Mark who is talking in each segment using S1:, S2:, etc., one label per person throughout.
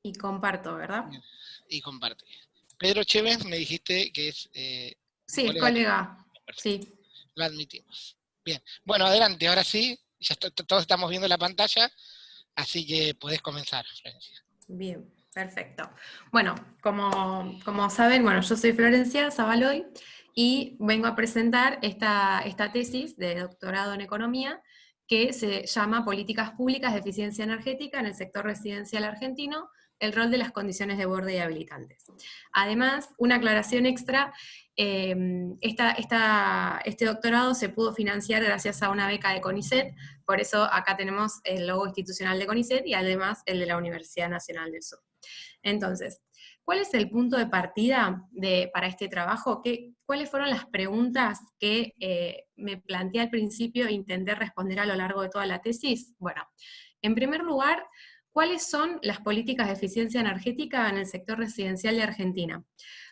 S1: Y comparto, ¿verdad?
S2: Bien. Y comparte. Pedro Chévez me dijiste que es un
S1: Sí, es
S2: colega tuyo.
S1: colega.
S2: Perfecto.
S1: Sí,
S2: Lo admitimos. Bien. Bueno, adelante, ahora sí. Ya todos estamos viendo la pantalla, así que podés comenzar, Florencia.
S1: bien, perfecto. Bueno, como saben, bueno, yo soy Florencia Zabaloy y vengo a presentar esta tesis de doctorado en economía que se llama Políticas Públicas de Eficiencia Energética en el sector residencial argentino, el rol de las condiciones de borde y habilitantes. Además, una aclaración extra, este doctorado se pudo financiar gracias a una beca de CONICET, por eso acá tenemos el logo institucional de CONICET y además el de la Universidad Nacional del Sur. Entonces, ¿cuál es el punto de partida para este trabajo? ¿Cuáles fueron las preguntas que me planteé al principio e intenté responder a lo largo de toda la tesis? Bueno, en primer lugar, ¿cuáles son las políticas de eficiencia energética en el sector residencial de Argentina?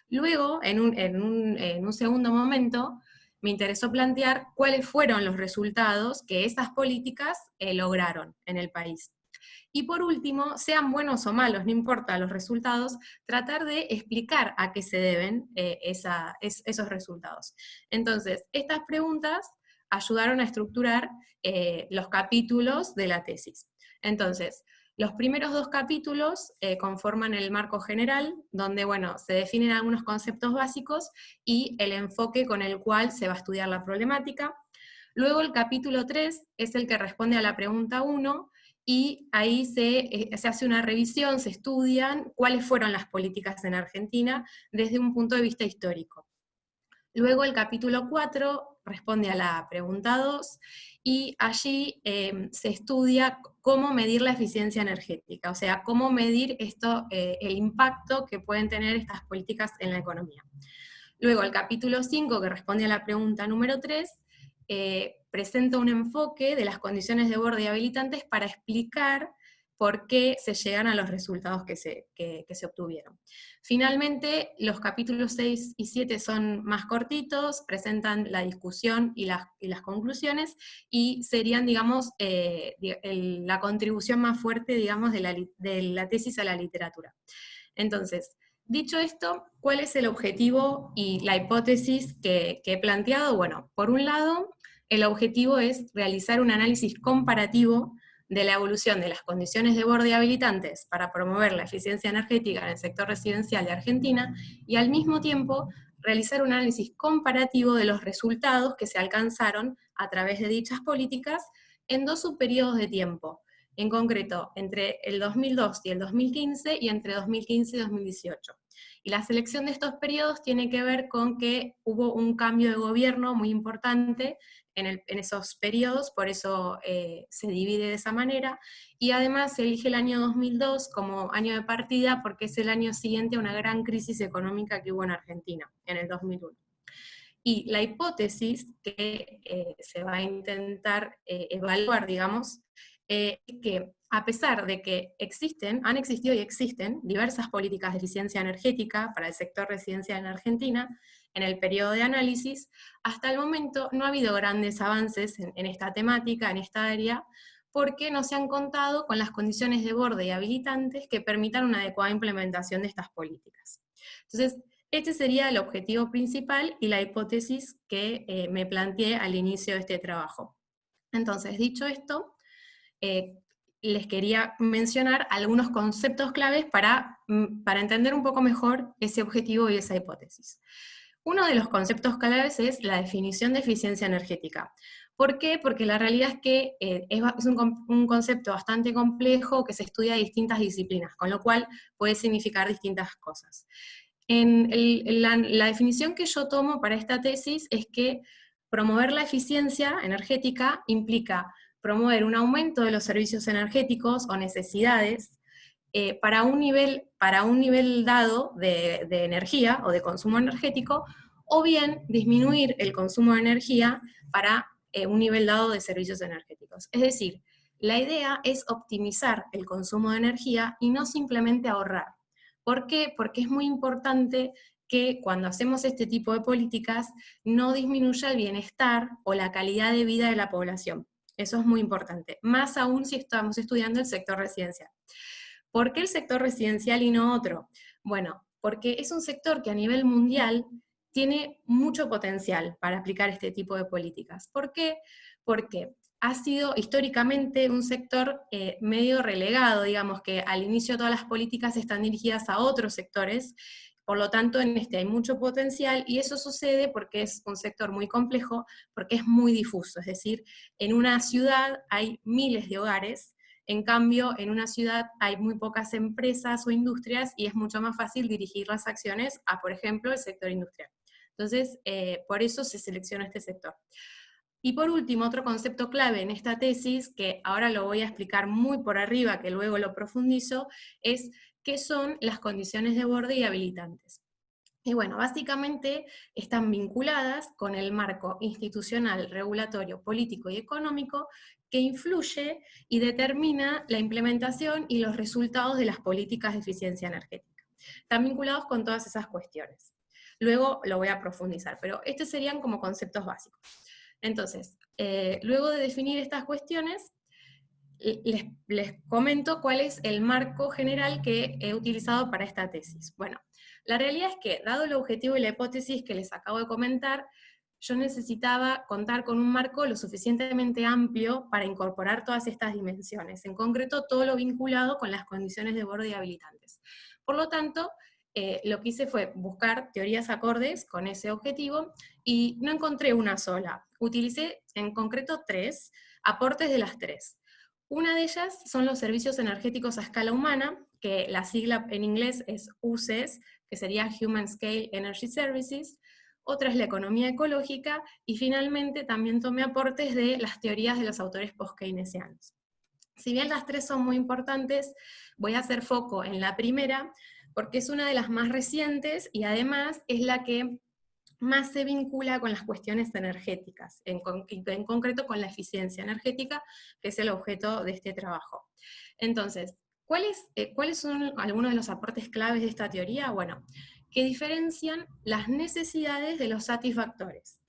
S1: Luego, en un segundo momento, me interesó plantear cuáles fueron los resultados que esas políticas lograron en el país. Y por último, sean buenos o malos, no importa los resultados, tratar de explicar a qué se deben esos resultados. Entonces, estas preguntas ayudaron a estructurar los capítulos de la tesis. Entonces, los primeros dos capítulos conforman el marco general, donde bueno, se definen algunos conceptos básicos y el enfoque con el cual se va a estudiar la problemática. Luego el capítulo 3 es el que responde a la pregunta 1, y ahí se hace una revisión, se estudian cuáles fueron las políticas en Argentina desde un punto de vista histórico. Luego el capítulo 4 responde a la pregunta 2 y allí se estudia cómo medir la eficiencia energética, o sea, cómo medir el impacto que pueden tener estas políticas en la economía. Luego el capítulo 5, que responde a la pregunta número 3, presenta un enfoque de las condiciones de borde y habilitantes para explicar por qué se llegan a los resultados que se obtuvieron. Finalmente, los capítulos 6 y 7 son más cortitos, presentan la discusión y las conclusiones, y serían, digamos, la contribución más fuerte, digamos, de la tesis a la literatura. Entonces, dicho esto, ¿cuál es el objetivo y la hipótesis que he planteado? Bueno, por un lado, el objetivo es realizar un análisis comparativo de la evolución de las condiciones de borde habilitantes para promover la eficiencia energética en el sector residencial de Argentina, y al mismo tiempo realizar un análisis comparativo de los resultados que se alcanzaron a través de dichas políticas en dos subperiodos de tiempo, en concreto entre el 2002 y el 2015 y entre 2015 y 2018. Y la selección de estos periodos tiene que ver con que hubo un cambio de gobierno muy importante en esos periodos, por eso se divide de esa manera, y además se elige el año 2002 como año de partida porque es el año siguiente a una gran crisis económica que hubo en Argentina, en el 2001. Y la hipótesis que se va a intentar evaluar, digamos, que a pesar de que han existido y existen diversas políticas de eficiencia energética para el sector residencial en Argentina, en el periodo de análisis, hasta el momento no ha habido grandes avances en esta temática, en esta área, porque no se han contado con las condiciones de borde y habilitantes que permitan una adecuada implementación de estas políticas. Entonces, este sería el objetivo principal y la hipótesis que me planteé al inicio de este trabajo. Entonces, dicho esto, les quería mencionar algunos conceptos claves para entender un poco mejor ese objetivo y esa hipótesis. Uno de los conceptos claves es la definición de eficiencia energética. ¿Por qué? Porque la realidad es que es un concepto bastante complejo que se estudia en distintas disciplinas, con lo cual puede significar distintas cosas. La definición que yo tomo para esta tesis es que promover la eficiencia energética implica promover un aumento de los servicios energéticos o necesidades para un nivel dado de energía o de consumo energético, o bien disminuir el consumo de energía para un nivel dado de servicios energéticos. Es decir, la idea es optimizar el consumo de energía y no simplemente ahorrar. ¿Por qué? Porque es muy importante que cuando hacemos este tipo de políticas no disminuya el bienestar o la calidad de vida de la población. Eso es muy importante, más aún si estamos estudiando el sector residencial. ¿Por qué el sector residencial y no otro? Bueno, porque es un sector que a nivel mundial tiene mucho potencial para aplicar este tipo de políticas. ¿Por qué? Porque ha sido históricamente un sector medio relegado, digamos que al inicio todas las políticas están dirigidas a otros sectores, por lo tanto en este hay mucho potencial, y eso sucede porque es un sector muy complejo, porque es muy difuso, es decir, en una ciudad hay miles de hogares, en cambio en una ciudad hay muy pocas empresas o industrias y es mucho más fácil dirigir las acciones a, por ejemplo, el sector industrial. Entonces, por eso se selecciona este sector. Y por último, otro concepto clave en esta tesis, que ahora lo voy a explicar muy por arriba, que luego lo profundizo, es qué son las condiciones de borde y habilitantes. Y bueno, básicamente están vinculadas con el marco institucional, regulatorio, político y económico que influye y determina la implementación y los resultados de las políticas de eficiencia energética. Están vinculados con todas esas cuestiones. Luego lo voy a profundizar, pero estos serían como conceptos básicos. Entonces, luego de definir estas cuestiones, les comento cuál es el marco general que he utilizado para esta tesis. Bueno, la realidad es que, dado el objetivo y la hipótesis que les acabo de comentar, yo necesitaba contar con un marco lo suficientemente amplio para incorporar todas estas dimensiones, en concreto todo lo vinculado con las condiciones de borde y habilitantes. Por lo tanto, lo que hice fue buscar teorías acordes con ese objetivo y no encontré una sola. Utilicé en concreto 3 aportes de las 3. Una de ellas son los servicios energéticos a escala humana, que la sigla en inglés es USES, que sería Human Scale Energy Services. Otra es la economía ecológica, y finalmente también tomé aportes de las teorías de los autores post-keynesianos. Si bien las 3 son muy importantes, voy a hacer foco en la primera, porque es una de las más recientes y además es la que más se vincula con las cuestiones energéticas, en concreto con la eficiencia energética, que es el objeto de este trabajo. Entonces, ¿cuáles son algunos de los aportes claves de esta teoría? Bueno, que diferencian las necesidades de los satisfactores.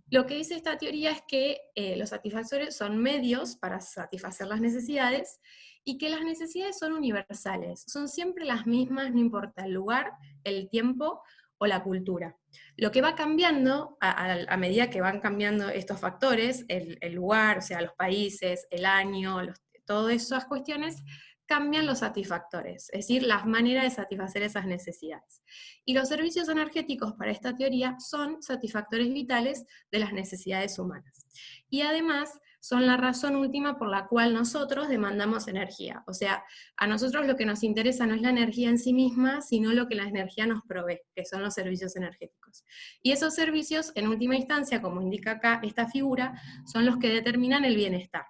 S1: Lo que dice esta teoría es que los satisfactores son medios para satisfacer las necesidades y que las necesidades son universales, son siempre las mismas, no importa el lugar, el tiempo o la cultura. Lo que va cambiando a medida que van cambiando estos factores, el lugar, o sea, los países, el año, todas esas cuestiones, cambian los satisfactores, es decir, las maneras de satisfacer esas necesidades. Y los servicios energéticos para esta teoría son satisfactores vitales de las necesidades humanas. Y además son la razón última por la cual nosotros demandamos energía. O sea, a nosotros lo que nos interesa no es la energía en sí misma, sino lo que la energía nos provee, que son los servicios energéticos. Y esos servicios, en última instancia, como indica acá esta figura, son los que determinan el bienestar.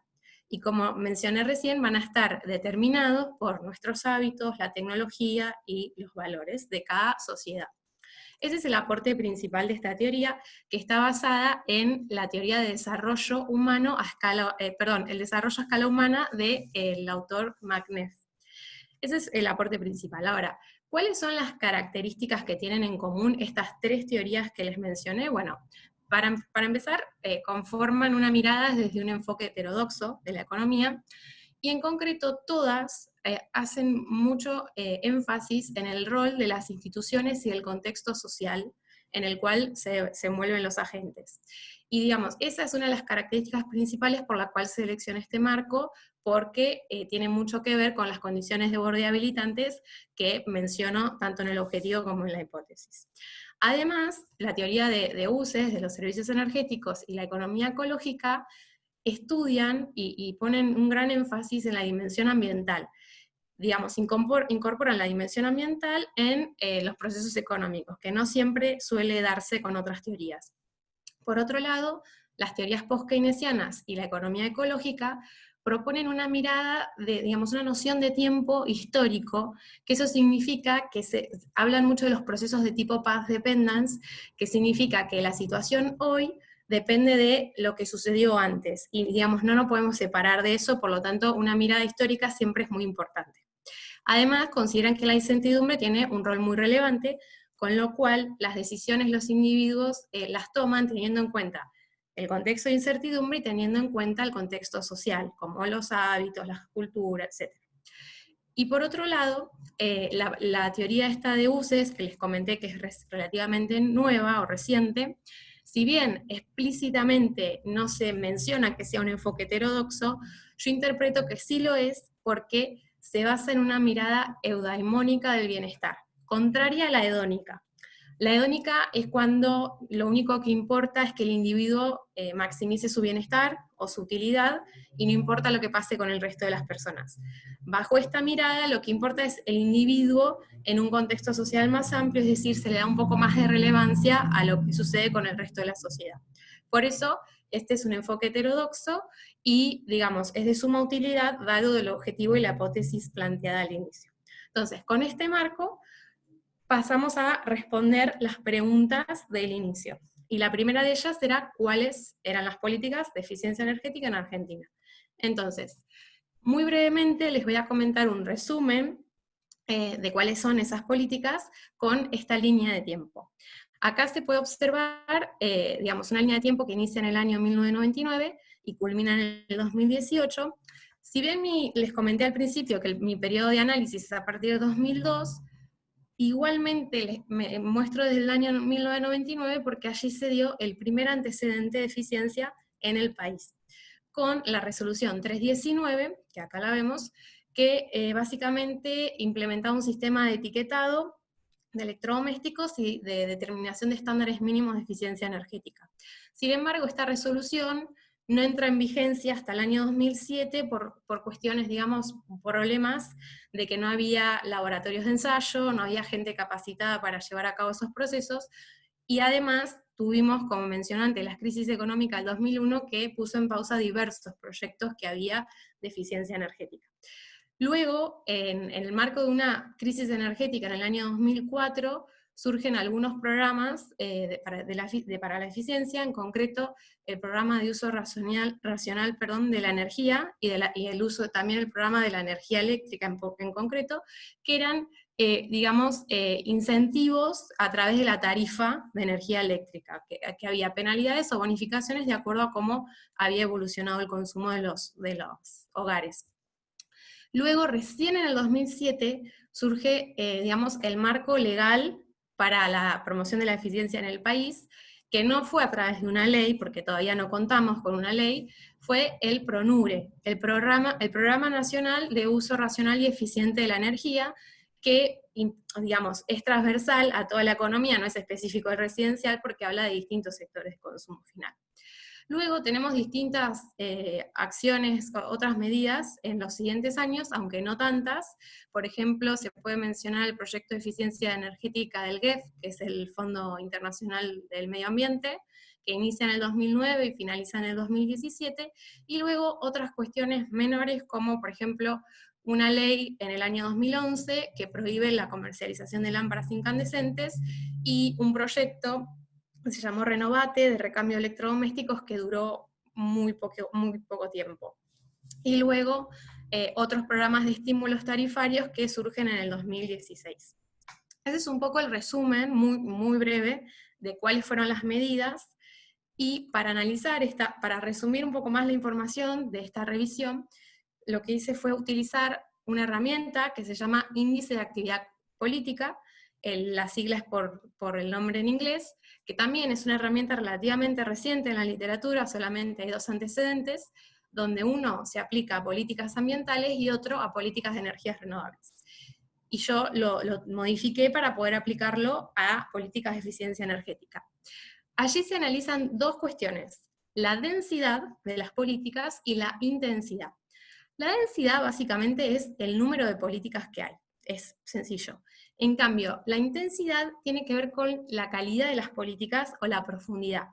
S1: Y como mencioné recién, van a estar determinados por nuestros hábitos, la tecnología y los valores de cada sociedad. Ese es el aporte principal de esta teoría, que está basada en la teoría de desarrollo humano a escala, el desarrollo a escala humana del autor McNeff. Ese es el aporte principal. Ahora, ¿cuáles son las características que tienen en común estas 3 teorías que les mencioné? Bueno, para empezar, conforman una mirada desde un enfoque heterodoxo de la economía, y en concreto todas hacen mucho énfasis en el rol de las instituciones y el contexto social en el cual se mueven los agentes. Y digamos, esa es una de las características principales por la cual seleccioné este marco, porque tiene mucho que ver con las condiciones de borde habilitantes que menciono tanto en el objetivo como en la hipótesis. Además, la teoría de USES, de los servicios energéticos, y la economía ecológica estudian y ponen un gran énfasis en la dimensión ambiental. Digamos, incorporan la dimensión ambiental en los procesos económicos, que no siempre suele darse con otras teorías. Por otro lado, las teorías post-keynesianas y la economía ecológica proponen una mirada de, digamos, una noción de tiempo histórico, que eso significa que hablan mucho de los procesos de tipo path dependence, que significa que la situación hoy depende de lo que sucedió antes, y digamos, no nos podemos separar de eso, por lo tanto, una mirada histórica siempre es muy importante. Además, consideran que la incertidumbre tiene un rol muy relevante, con lo cual las decisiones los individuos las toman teniendo en cuenta el contexto de incertidumbre y teniendo en cuenta el contexto social, como los hábitos, la cultura, etc. Y por otro lado, la teoría esta de UCES, que les comenté que es relativamente nueva o reciente, si bien explícitamente no se menciona que sea un enfoque heterodoxo, yo interpreto que sí lo es porque se basa en una mirada eudaimónica del bienestar, contraria a la hedónica. La hedónica es cuando lo único que importa es que el individuo maximice su bienestar o su utilidad y no importa lo que pase con el resto de las personas. Bajo esta mirada lo que importa es el individuo en un contexto social más amplio, es decir, se le da un poco más de relevancia a lo que sucede con el resto de la sociedad. Por eso, este es un enfoque heterodoxo y, digamos, es de suma utilidad dado el objetivo y la hipótesis planteada al inicio. Entonces, con este marco, pasamos a responder las preguntas del inicio. Y la primera de ellas era cuáles eran las políticas de eficiencia energética en Argentina. Entonces, muy brevemente les voy a comentar un resumen de cuáles son esas políticas con esta línea de tiempo. Acá se puede observar, digamos, una línea de tiempo que inicia en el año 1999 y culmina en el 2018. Si bien les comenté al principio que mi periodo de análisis es a partir de 2002, igualmente me muestro desde el año 1999 porque allí se dio el primer antecedente de eficiencia en el país, con la resolución 319, que acá la vemos, que básicamente implementaba un sistema de etiquetado de electrodomésticos y de determinación de estándares mínimos de eficiencia energética. Sin embargo, esta resolución no entra en vigencia hasta el año 2007 por cuestiones, digamos, problemas de que no había laboratorios de ensayo, no había gente capacitada para llevar a cabo esos procesos, y además tuvimos, como mencioné antes, la crisis económica del 2001 que puso en pausa diversos proyectos que había de eficiencia energética. Luego, en el marco de una crisis energética en el año 2004, surgen algunos programas para la eficiencia, en concreto el programa de uso racional de la energía y el uso también el programa de la energía eléctrica en concreto, que eran, digamos, incentivos a través de la tarifa de energía eléctrica, que había penalidades o bonificaciones de acuerdo a cómo había evolucionado el consumo de los hogares. Luego, recién en el 2007, surge, digamos, el marco legal para la promoción de la eficiencia en el país, que no fue a través de una ley, porque todavía no contamos con una ley, fue el PRONURE, el Programa Nacional de Uso Racional y Eficiente de la Energía, que, digamos, es transversal a toda la economía, no es específico del residencial, porque habla de distintos sectores de consumo final. Luego tenemos distintas acciones, otras medidas en los siguientes años, aunque no tantas. Por ejemplo, se puede mencionar el proyecto de eficiencia energética del GEF, que es el Fondo Internacional del Medio Ambiente, que inicia en el 2009 y finaliza en el 2017, y luego otras cuestiones menores, como por ejemplo una ley en el año 2011 que prohíbe la comercialización de lámparas incandescentes, y un proyecto se llamó Renovate, de recambio de electrodomésticos, que duró muy poco tiempo. Y luego otros programas de estímulos tarifarios que surgen en el 2016. Ese es un poco el resumen, muy breve, de cuáles fueron las medidas, y para analizar para resumir un poco más la información de esta revisión, lo que hice fue utilizar una herramienta que se llama Índice de Actividad Política, las siglas por el nombre en inglés, que también es una herramienta relativamente reciente en la literatura, solamente hay 2 antecedentes, donde uno se aplica a políticas ambientales y otro a políticas de energías renovables. Y yo lo modifiqué para poder aplicarlo a políticas de eficiencia energética. Allí se analizan 2 cuestiones: la densidad de las políticas y la intensidad. La densidad básicamente es el número de políticas que hay, es sencillo. En cambio, la intensidad tiene que ver con la calidad de las políticas o la profundidad.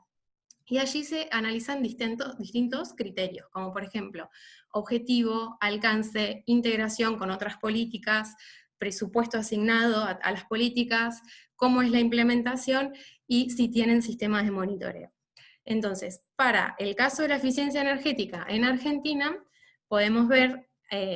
S1: Y allí se analizan distintos criterios, como por ejemplo, objetivo, alcance, integración con otras políticas, presupuesto asignado a las políticas, cómo es la implementación y si tienen sistemas de monitoreo. Entonces, para el caso de la eficiencia energética en Argentina, podemos ver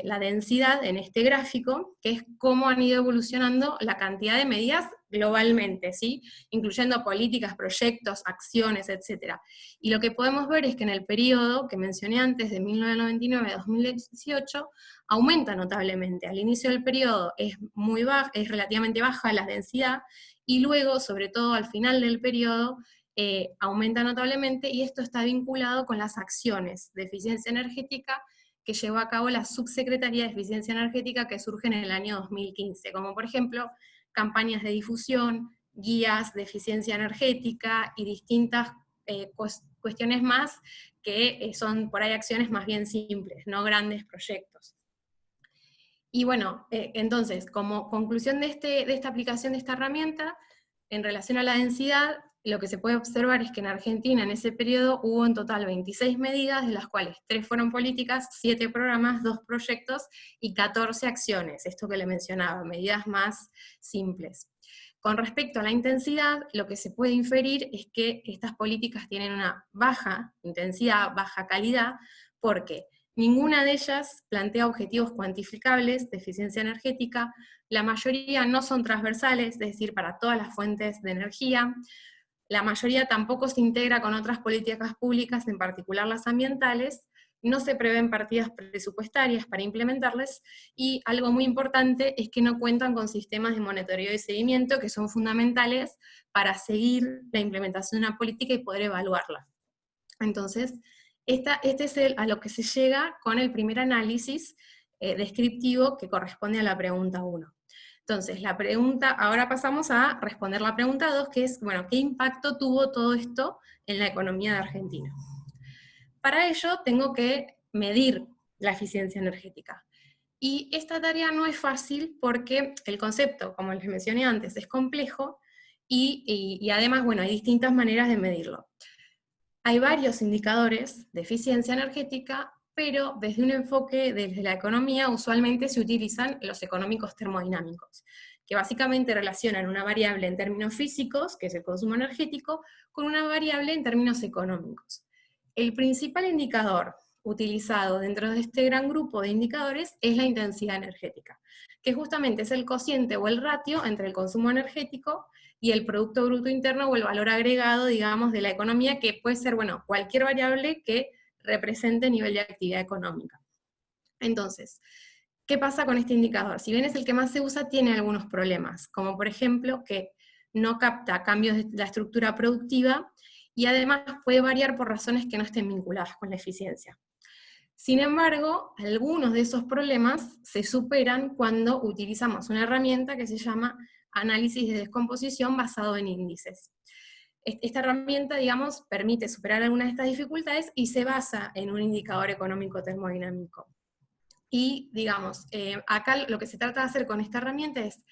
S1: la densidad en este gráfico, que es cómo han ido evolucionando la cantidad de medidas globalmente, ¿sí? Incluyendo políticas, proyectos, acciones, etc. Y lo que podemos ver es que en el periodo que mencioné antes, de 1999 a 2018, aumenta notablemente. Al inicio del periodo es relativamente baja la densidad, y luego, sobre todo al final del periodo, aumenta notablemente, y esto está vinculado con las acciones de eficiencia energética que llevó a cabo la Subsecretaría de Eficiencia Energética, que surge en el año 2015, como por ejemplo campañas de difusión, guías de eficiencia energética y distintas cuestiones más que son por ahí acciones más bien simples, no grandes proyectos. Y bueno, entonces, como conclusión de esta aplicación de esta herramienta, en relación a la densidad, lo que se puede observar es que en Argentina en ese periodo hubo en total 26 medidas, de las cuales 3 fueron políticas, 7 programas, 2 proyectos y 14 acciones, esto que le mencionaba, medidas más simples. Con respecto a la intensidad, lo que se puede inferir es que estas políticas tienen una baja intensidad, baja calidad, porque ninguna de ellas plantea objetivos cuantificables de eficiencia energética, la mayoría no son transversales, es decir, para todas las fuentes de energía, la mayoría tampoco se integra con otras políticas públicas, en particular las ambientales, no se prevén partidas presupuestarias para implementarlas, y algo muy importante es que no cuentan con sistemas de monitoreo y seguimiento que son fundamentales para seguir la implementación de una política y poder evaluarla. Entonces, este es a lo que se llega con el primer análisis descriptivo que corresponde a la pregunta 1. Entonces, ahora pasamos a responder la pregunta 2, que es, bueno, ¿qué impacto tuvo todo esto en la economía de Argentina? Para ello tengo que medir la eficiencia energética. Y esta tarea no es fácil porque el concepto, como les mencioné antes, es complejo y además, bueno, hay distintas maneras de medirlo. Hay varios indicadores de eficiencia energética, pero desde un enfoque desde la economía usualmente se utilizan los económicos termodinámicos, que básicamente relacionan una variable en términos físicos, que es el consumo energético, con una variable en términos económicos. El principal indicador utilizado dentro de este gran grupo de indicadores es la intensidad energética, que justamente es el cociente o el ratio entre el consumo energético y el Producto Bruto Interno o el valor agregado, digamos, de la economía, que puede ser, bueno, cualquier variable que represente nivel de actividad económica. Entonces, ¿qué pasa con este indicador? Si bien es el que más se usa, tiene algunos problemas, como por ejemplo que no capta cambios de la estructura productiva y además puede variar por razones que no estén vinculadas con la eficiencia. Sin embargo, algunos de esos problemas se superan cuando utilizamos una herramienta que se llama análisis de descomposición basado en índices. Esta herramienta, digamos, permite superar algunas de estas dificultades y se basa en un indicador económico termodinámico. Y, digamos, acá lo que se trata de hacer con esta herramienta es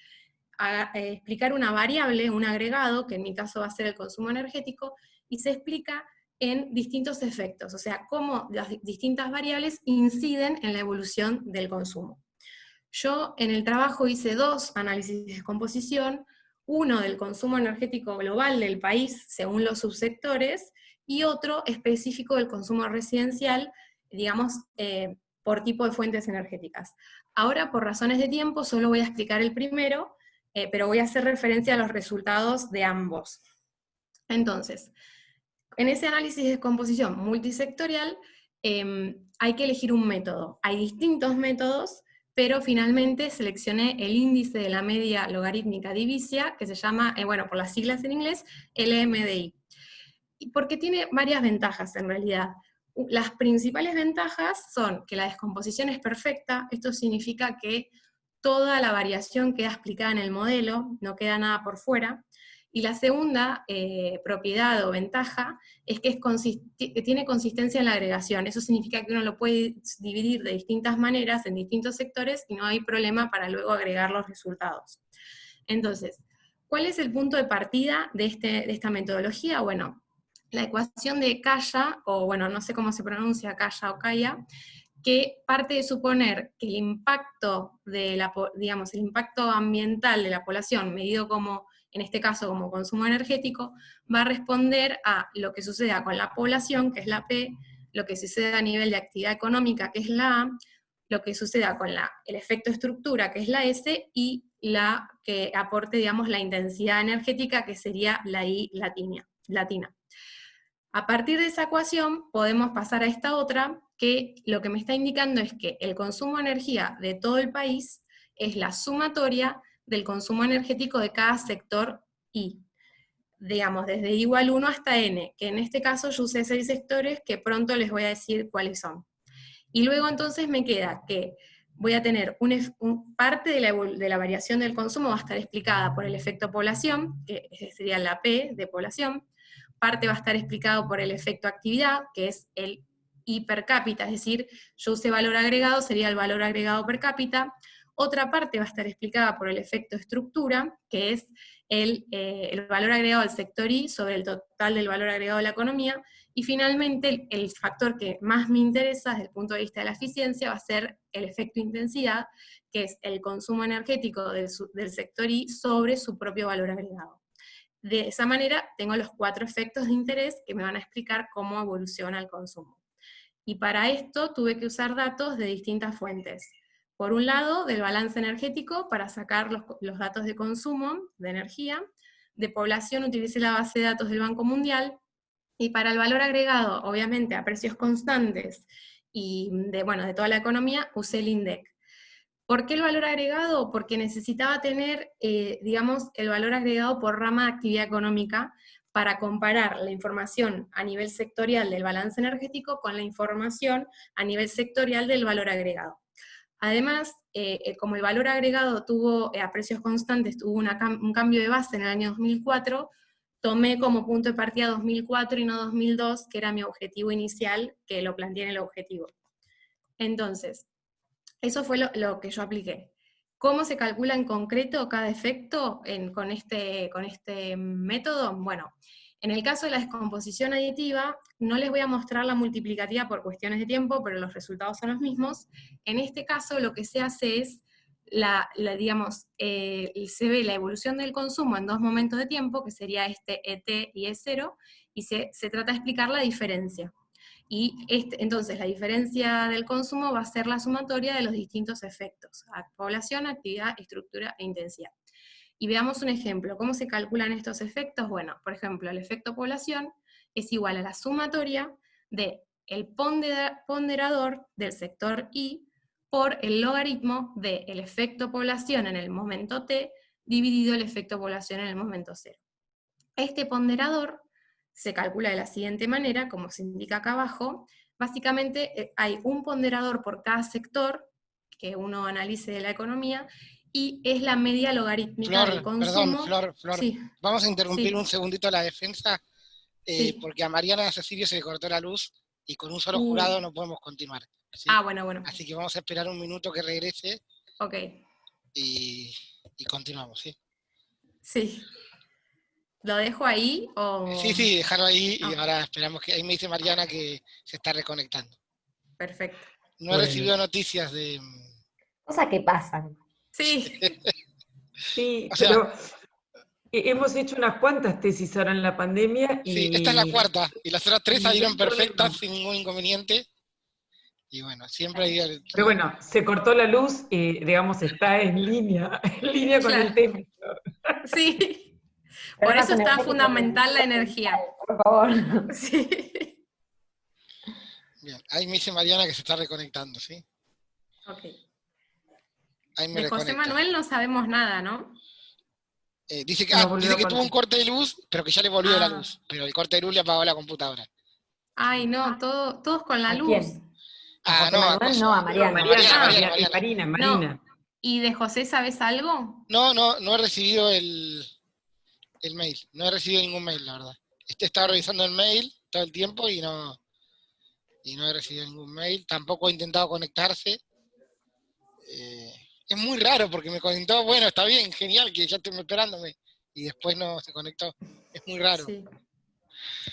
S1: explicar una variable, un agregado, que en mi caso va a ser el consumo energético, y se explica en distintos efectos, o sea, cómo las distintas variables inciden en la evolución del consumo. Yo en el trabajo hice 2 análisis de descomposición, uno del consumo energético global del país según los subsectores, y otro específico del consumo residencial, digamos, por tipo de fuentes energéticas. Ahora, por razones de tiempo, solo voy a explicar el primero, pero voy a hacer referencia a los resultados de ambos. Entonces, en ese análisis de descomposición multisectorial, hay que elegir un método. Hay distintos métodos, pero finalmente seleccioné el índice de la media logarítmica divisia, que se llama, bueno, por las siglas en inglés, LMDI. Y porque tiene varias ventajas en realidad. Las principales ventajas son que la descomposición es perfecta, esto significa que toda la variación queda explicada en el modelo, no queda nada por fuera. Y la segunda propiedad o ventaja es que tiene consistencia en la agregación. Eso significa que uno lo puede dividir de distintas maneras en distintos sectores y no hay problema para luego agregar los resultados. Entonces, ¿cuál es el punto de partida de esta metodología? Bueno, la ecuación de Kaya, o bueno, no sé cómo se pronuncia, Kaya o Kaya, que parte de suponer que el impacto, digamos, el impacto ambiental de la población, medido como, en este caso, como consumo energético, va a responder a lo que suceda con la población, que es la P, lo que sucede a nivel de actividad económica, que es la A, lo que suceda con el efecto estructura, que es la S, y la que aporte, digamos, la intensidad energética, que sería la I latina. A partir de esa ecuación podemos pasar a esta otra, que lo que me está indicando es que el consumo de energía de todo el país es la sumatoria del consumo energético de cada sector I. Digamos, desde I igual 1 hasta N, que en este caso yo usé 6 sectores que pronto les voy a decir cuáles son. Y luego entonces me queda que voy a tener parte de la variación del consumo va a estar explicada por el efecto población, que sería la P de población, parte va a estar explicado por el efecto actividad, que es el I per cápita, es decir, yo usé valor agregado, sería el valor agregado per cápita. Otra parte va a estar explicada por el efecto estructura, que es el valor agregado del sector I sobre el total del valor agregado de la economía. Y finalmente, el factor que más me interesa desde el punto de vista de la eficiencia va a ser el efecto intensidad, que es el consumo energético del sector I sobre su propio valor agregado. De esa manera, tengo los 4 efectos de interés que me van a explicar cómo evoluciona el consumo. Y para esto tuve que usar datos de distintas fuentes. Por un lado, del balance energético, para sacar los datos de consumo de energía. De población, utilicé la base de datos del Banco Mundial. Y para el valor agregado, obviamente, a precios constantes y de toda la economía, usé el INDEC. ¿Por qué el valor agregado? Porque necesitaba tener, digamos, el valor agregado por rama de actividad económica para comparar la información a nivel sectorial del balance energético con la información a nivel sectorial del valor agregado. Además, como el valor agregado tuvo, a precios constantes, tuvo un cambio de base en el año 2004, tomé como punto de partida 2004 y no 2002, que era mi objetivo inicial, que lo planteé en el objetivo. Entonces, eso fue lo que yo apliqué. ¿Cómo se calcula en concreto cada efecto con este método? Bueno, en el caso de la descomposición aditiva, no les voy a mostrar la multiplicativa por cuestiones de tiempo, pero los resultados son los mismos. En este caso lo que se hace es, se ve la evolución del consumo en 2 momentos de tiempo, que sería este ET y E0, y se trata de explicar la diferencia. Y entonces la diferencia del consumo va a ser la sumatoria de los distintos efectos: población, actividad, estructura e intensidad. Y veamos un ejemplo. ¿Cómo se calculan estos efectos? Bueno, por ejemplo, el efecto población es igual a la sumatoria del ponderador del sector I por el logaritmo del efecto población en el momento t dividido el efecto población en el momento 0. Este ponderador se calcula de la siguiente manera, como se indica acá abajo. Básicamente hay un ponderador por cada sector que uno analice de la economía, y es la media logarítmica del
S2: Flor, perdón,
S1: consumo.
S2: Flor.
S1: Sí,
S2: Vamos a interrumpir
S1: sí,
S2: un segundito la defensa,
S1: sí.
S2: porque a Mariana Cecilio se le cortó la luz y con un solo
S1: Uh,
S2: jurado no podemos continuar, ¿sí?
S1: ah, bueno.
S2: Así que vamos a esperar un minuto que regrese
S1: Ok,
S2: y continuamos, ¿sí?
S1: sí. ¿Lo dejo ahí o...?
S2: Sí, dejarlo ahí y
S1: Ah,
S2: ahora esperamos que... Ahí me dice Mariana que se está reconectando.
S1: perfecto.
S2: No he
S3: Bueno,
S2: recibido noticias de...
S4: Cosas que pasan.
S1: Sí,
S3: sí,
S2: O sea,
S3: pero hemos hecho unas cuantas tesis ahora en la pandemia
S2: sí, esta es la
S3: y
S2: cuarta y las otras 3
S3: ningún
S2: salieron perfectas
S3: problema.
S2: sin ningún inconveniente. Y bueno, siempre hay...
S3: Pero bueno, se cortó la luz, digamos, está en línea, en línea con el
S1: claro,
S3: tema.
S1: sí. Por
S4: Problemas
S1: eso está
S4: energéticos del
S1: fundamental la
S4: mundo
S1: energía.
S4: mundial, por favor.
S1: Sí.
S2: Bien, ahí me dice Mariana que se está reconectando, ¿sí?
S1: Ok.
S2: Ahí me
S1: De José
S2: reconecta.
S1: Manuel no sabemos nada, ¿no?
S2: Dice
S3: No volvió
S2: dice
S3: a
S2: que tuvo un
S3: contestar.
S2: corte de luz, pero que ya le volvió la
S1: Ah,
S2: luz. Pero el corte de luz le apagó la computadora.
S1: ay, no, todos con la
S4: ¿A
S1: luz.
S4: quién? ¿A
S2: Ah,
S4: José
S2: no, a
S4: Manuel?
S2: Coso.
S4: No, a
S3: No,
S4: Mariana.
S3: Mariana,
S1: Ah,
S3: Marina,
S1: no.
S3: Marina.
S1: ¿Y de José sabes algo?
S2: No he recibido el mail. No he recibido ningún mail, la verdad. Estaba
S1: Bueno,
S2: revisando el mail todo el tiempo y no he recibido ningún mail. Tampoco he intentado conectarse. Eh, es muy raro porque me conectó, bueno, está bien, genial, que ya estoy esperándome. Y después no se conectó. Es muy raro.
S1: sí,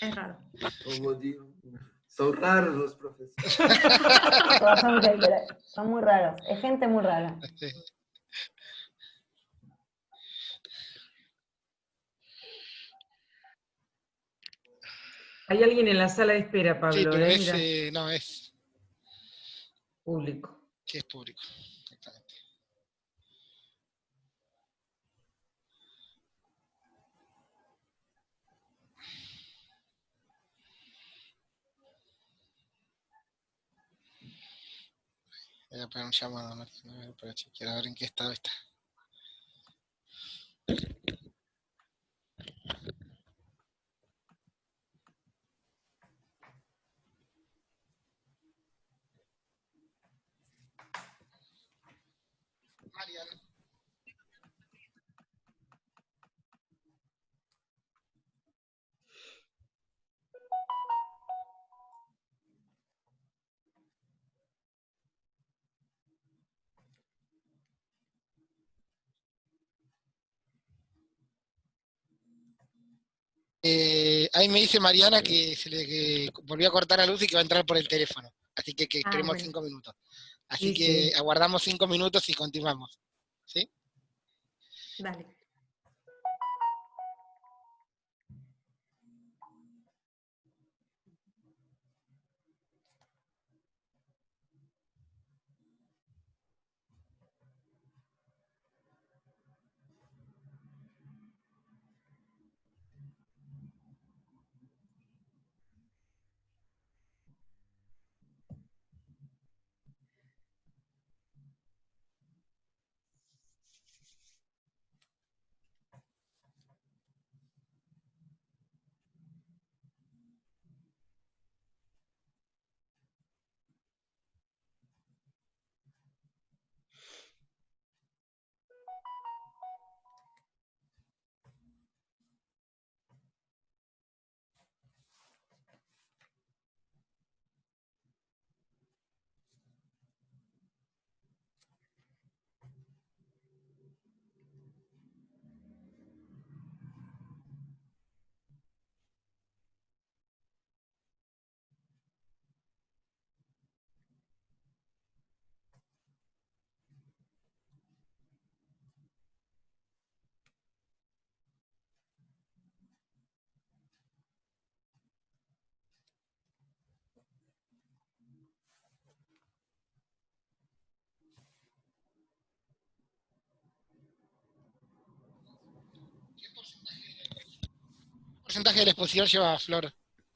S1: es raro.
S5: Como digo, son raros los profesores.
S4: Son muy raros. Es gente muy rara.
S3: Hay alguien en la sala de espera,
S2: Sí,
S3: Pablo,
S2: pero
S3: mira,
S2: no, es...
S3: público.
S2: que es público. Exactamente. Voy a poner un llamado a Mariana para chequear a ver en qué estado está. Mariana. Ahí me dice Mariana que que volvió a cortar la luz y que va a entrar por el teléfono. Así que esperemos
S1: bueno.
S2: 5 minutos. Así
S3: Sí,
S2: que
S3: sí.
S2: aguardamos 5 minutos y continuamos. ¿Sí?
S1: Dale.
S2: ¿Qué porcentaje de la exposición lleva Flor?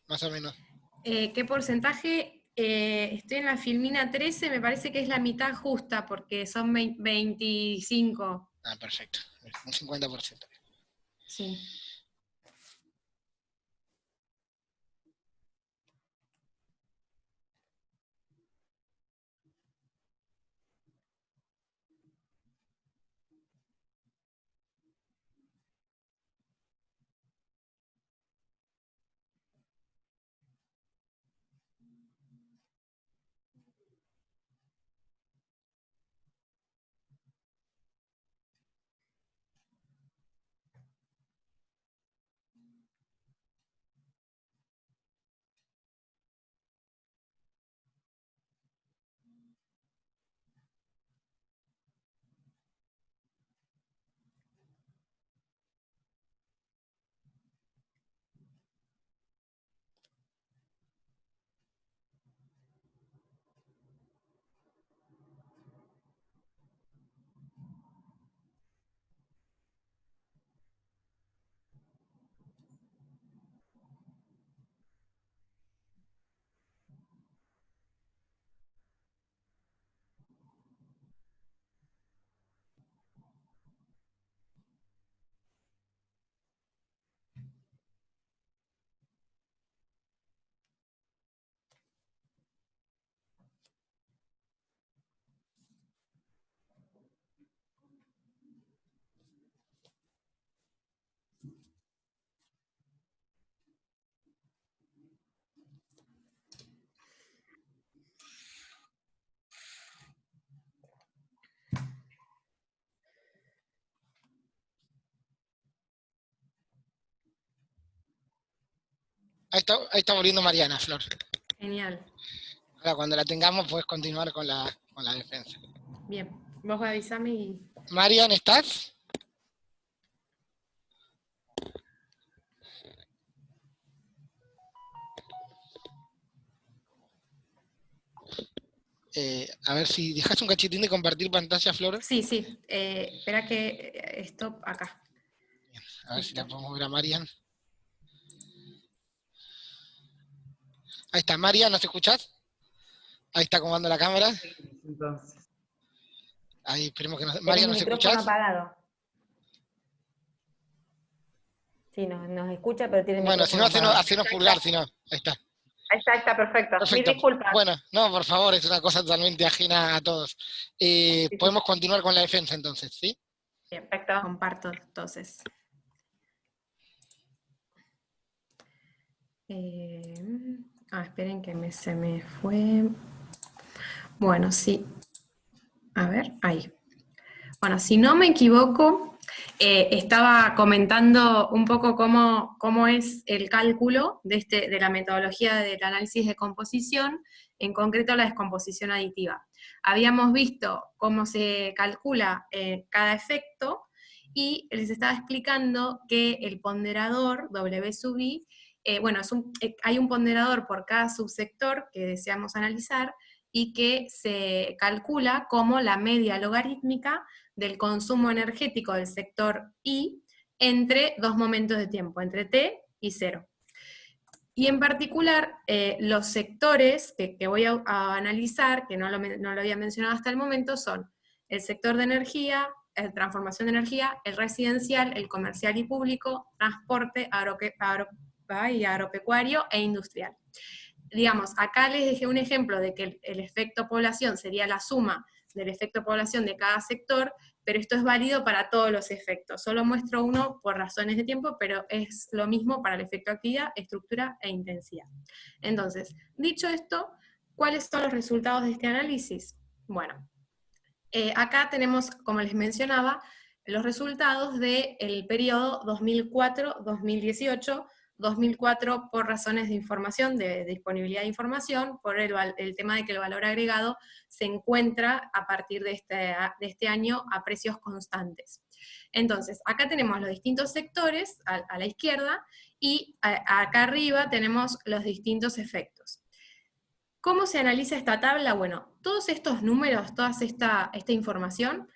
S2: Más o menos.
S1: ¿Qué porcentaje? Estoy en la filmina 13, me parece que es la mitad justa, porque son 25.
S2: Ah, perfecto. Un 50%.
S1: Sí.
S2: Ahí está volviendo Mariana, Flor.
S1: Genial.
S2: Ahora, cuando la tengamos, puedes continuar con la defensa.
S1: Bien. Vos avisame y...
S2: Marian, ¿estás? A ver si dejas un cachitín de compartir pantalla, Flor.
S1: Sí, sí. Espera que stop acá.
S2: A ver si la podemos ver a Marian. Ahí está, Marian, ¿nos escuchás? Ahí está acomodando la cámara.
S3: Entonces,
S2: Ahí, esperemos que nos...
S4: Tenés
S2: Marian,
S4: el
S2: ¿nos
S4: micrófono
S2: escuchás?
S4: apagado. Sí, nos escucha, pero tiene el
S2: Bueno, si no,
S4: micrófono apagado.
S2: hacenos pulgar, si no. Ahí está.
S6: Ahí está, perfecto. Mil
S2: Perfecto.
S6: disculpas.
S2: Bueno, no, por favor, es una cosa totalmente ajena a todos. Podemos continuar con la defensa entonces, ¿sí?
S6: Perfecto.
S1: Comparto entonces. Esperen que se me fue. Bueno, sí. A ver, ahí. Bueno, si no me equivoco, estaba comentando un poco cómo es el cálculo de la metodología del análisis de composición, en concreto la descomposición aditiva. Habíamos visto cómo se calcula cada efecto y les estaba explicando que el ponderador W sub I, hay un ponderador por cada subsector que deseamos analizar y que se calcula como la media logarítmica del consumo energético del sector I entre dos momentos de tiempo, entre T y 0. Y en particular, los sectores que voy a analizar, que no lo había mencionado hasta el momento, son el sector de energía, transformación de energía, el residencial, el comercial y público, transporte, agropecuario e industrial. Digamos, acá les dejé un ejemplo de que el efecto población sería la suma del efecto población de cada sector, pero esto es válido para todos los efectos. Solo muestro uno por razones de tiempo, pero es lo mismo para el efecto actividad, estructura e intensidad. Entonces, dicho esto, ¿cuáles son los resultados de este análisis? Bueno, acá tenemos, como les mencionaba, los resultados del periodo 2004-2018, 2004 por razones de información, de disponibilidad de información, por el tema de que el valor agregado se encuentra a partir de este año a precios constantes. Entonces, acá tenemos los distintos sectores a la izquierda, y acá arriba tenemos los distintos efectos. ¿Cómo se analiza esta tabla? Bueno, todos estos números, toda esta información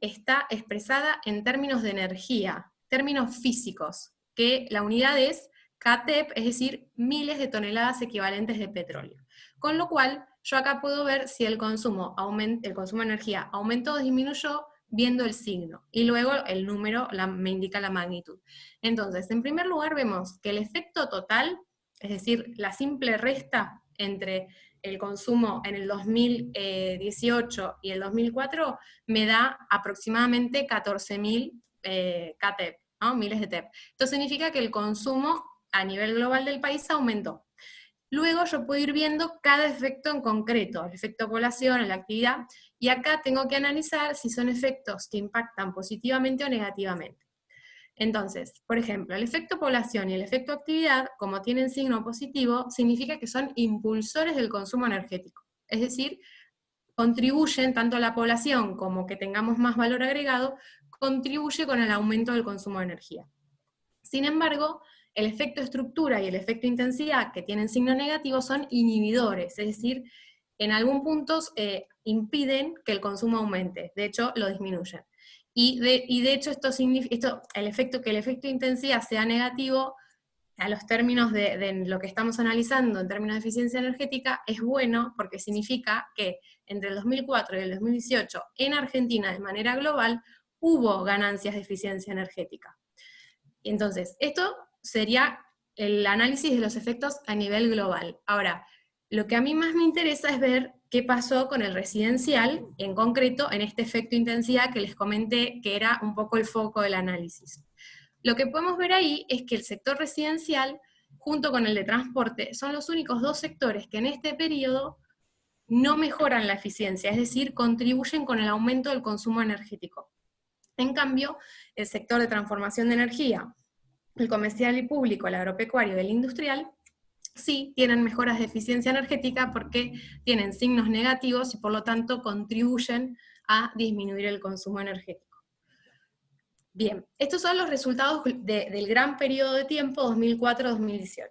S1: está expresada en términos de energía, términos físicos, que la unidad es KTEP, es decir, miles de toneladas equivalentes de petróleo. Con lo cual, yo acá puedo ver si el consumo de energía aumentó o disminuyó viendo el signo, y luego el número me indica la magnitud. Entonces, en primer lugar vemos que el efecto total, es decir, la simple resta entre el consumo en el 2018 y el 2004, me da aproximadamente 14.000 KTEP, ¿no? Miles de TEP. Esto significa que el consumo a nivel global del país aumentó. Luego yo puedo ir viendo cada efecto en concreto, el efecto población, la actividad, y acá tengo que analizar si son efectos que impactan positivamente o negativamente. Entonces, por ejemplo, el efecto población y el efecto actividad, como tienen signo positivo, significa que son impulsores del consumo energético. Es decir, contribuyen tanto a la población como que tengamos más valor agregado, contribuye con el aumento del consumo de energía. Sin embargo, el efecto estructura y el efecto intensidad, que tienen signo negativo, son inhibidores, es decir, en algún punto impiden que el consumo aumente, de hecho lo disminuyen. Y de hecho el efecto de intensidad sea negativo, a los términos de lo que estamos analizando en términos de eficiencia energética, es bueno porque significa que entre el 2004 y el 2018 en Argentina de manera global hubo ganancias de eficiencia energética. Entonces, esto sería el análisis de los efectos a nivel global. Ahora, lo que a mí más me interesa es ver qué pasó con el residencial, en concreto en este efecto intensidad que les comenté que era un poco el foco del análisis. Lo que podemos ver ahí es que el sector residencial, junto con el de transporte, son los únicos dos sectores que en este periodo no mejoran la eficiencia, es decir, contribuyen con el aumento del consumo energético. En cambio, el sector de transformación de energía, el comercial y público, el agropecuario y el industrial, sí tienen mejoras de eficiencia energética porque tienen signos negativos y por lo tanto contribuyen a disminuir el consumo energético. Bien, estos son los resultados del gran periodo de tiempo 2004-2018.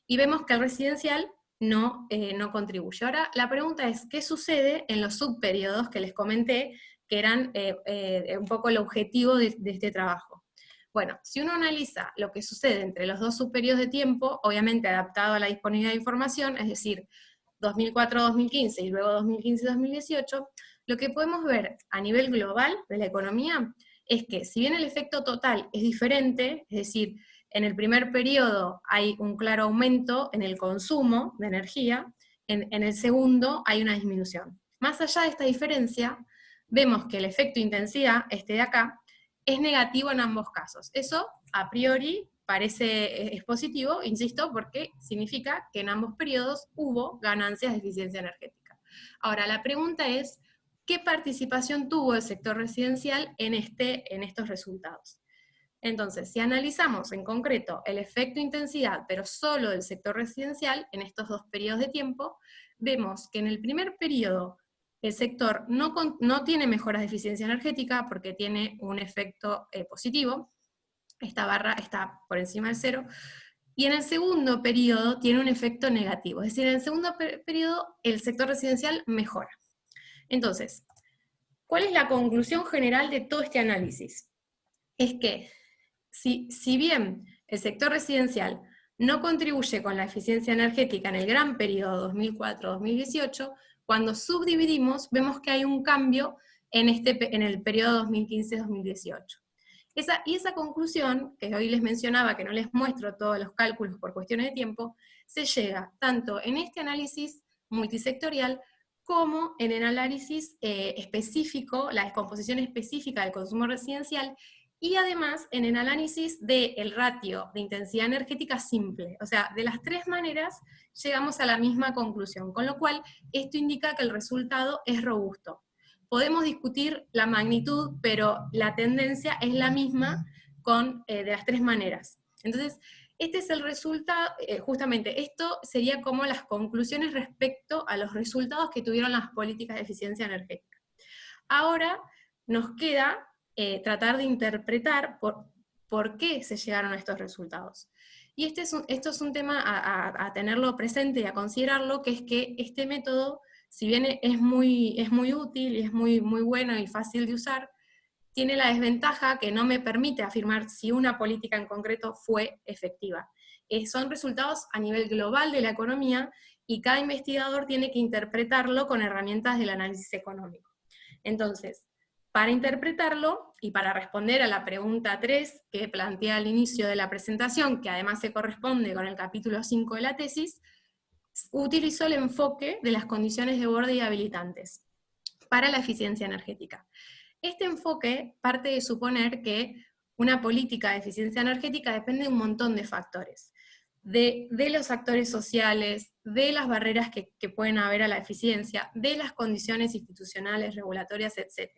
S1: Y vemos que el residencial no contribuye. Ahora, la pregunta es, ¿qué sucede en los subperiodos que les comenté, que eran un poco el objetivo de este trabajo? Bueno, si uno analiza lo que sucede entre los dos subperiodos de tiempo, obviamente adaptado a la disponibilidad de información, es decir, 2004-2015 y luego 2015-2018, lo que podemos ver a nivel global de la economía es que si bien el efecto total es diferente, es decir, en el primer periodo hay un claro aumento en el consumo de energía, en el segundo hay una disminución. Más allá de esta diferencia, vemos que el efecto intensidad, este de acá, es negativo en ambos casos. Eso, a priori, es positivo, insisto, porque significa que en ambos periodos hubo ganancias de eficiencia energética. Ahora, la pregunta es, ¿qué participación tuvo el sector residencial en estos resultados? Entonces, si analizamos en concreto el efecto intensidad, pero solo del sector residencial, en estos dos periodos de tiempo, vemos que en el primer periodo el sector no tiene mejoras de eficiencia energética porque tiene un efecto positivo, esta barra está por encima del 0, y en el segundo periodo tiene un efecto negativo, es decir, en el segundo periodo el sector residencial mejora. Entonces, ¿cuál es la conclusión general de todo este análisis? Es que, si bien el sector residencial no contribuye con la eficiencia energética en el gran periodo 2004-2018, cuando subdividimos vemos que hay un cambio en el periodo 2015-2018. Y esa conclusión, que hoy les mencionaba, que no les muestro todos los cálculos por cuestiones de tiempo, se llega tanto en este análisis multisectorial como en el análisis específico, la descomposición específica del consumo residencial, y además en el análisis del ratio de intensidad energética simple. O sea, de las tres maneras llegamos a la misma conclusión, con lo cual esto indica que el resultado es robusto. Podemos discutir la magnitud, pero la tendencia es la misma de las tres maneras. Entonces, este es el resultado, justamente esto sería como las conclusiones respecto a los resultados que tuvieron las políticas de eficiencia energética. Ahora nos queda tratar de interpretar por qué se llegaron a estos resultados. Y esto es un tema a tenerlo presente y a considerarlo, que es que este método, si bien es muy útil y es muy bueno y fácil de usar, tiene la desventaja que no me permite afirmar si una política en concreto fue efectiva. Son resultados a nivel global de la economía y cada investigador tiene que interpretarlo con herramientas del análisis económico. Entonces, para interpretarlo y para responder a la pregunta 3 que planteé al inicio de la presentación, que además se corresponde con el capítulo 5 de la tesis, utilizó el enfoque de las condiciones de borde y habilitantes para la eficiencia energética. Este enfoque parte de suponer que una política de eficiencia energética depende de un montón de factores, de los actores sociales, de las barreras que pueden haber a la eficiencia, de las condiciones institucionales, regulatorias, etc.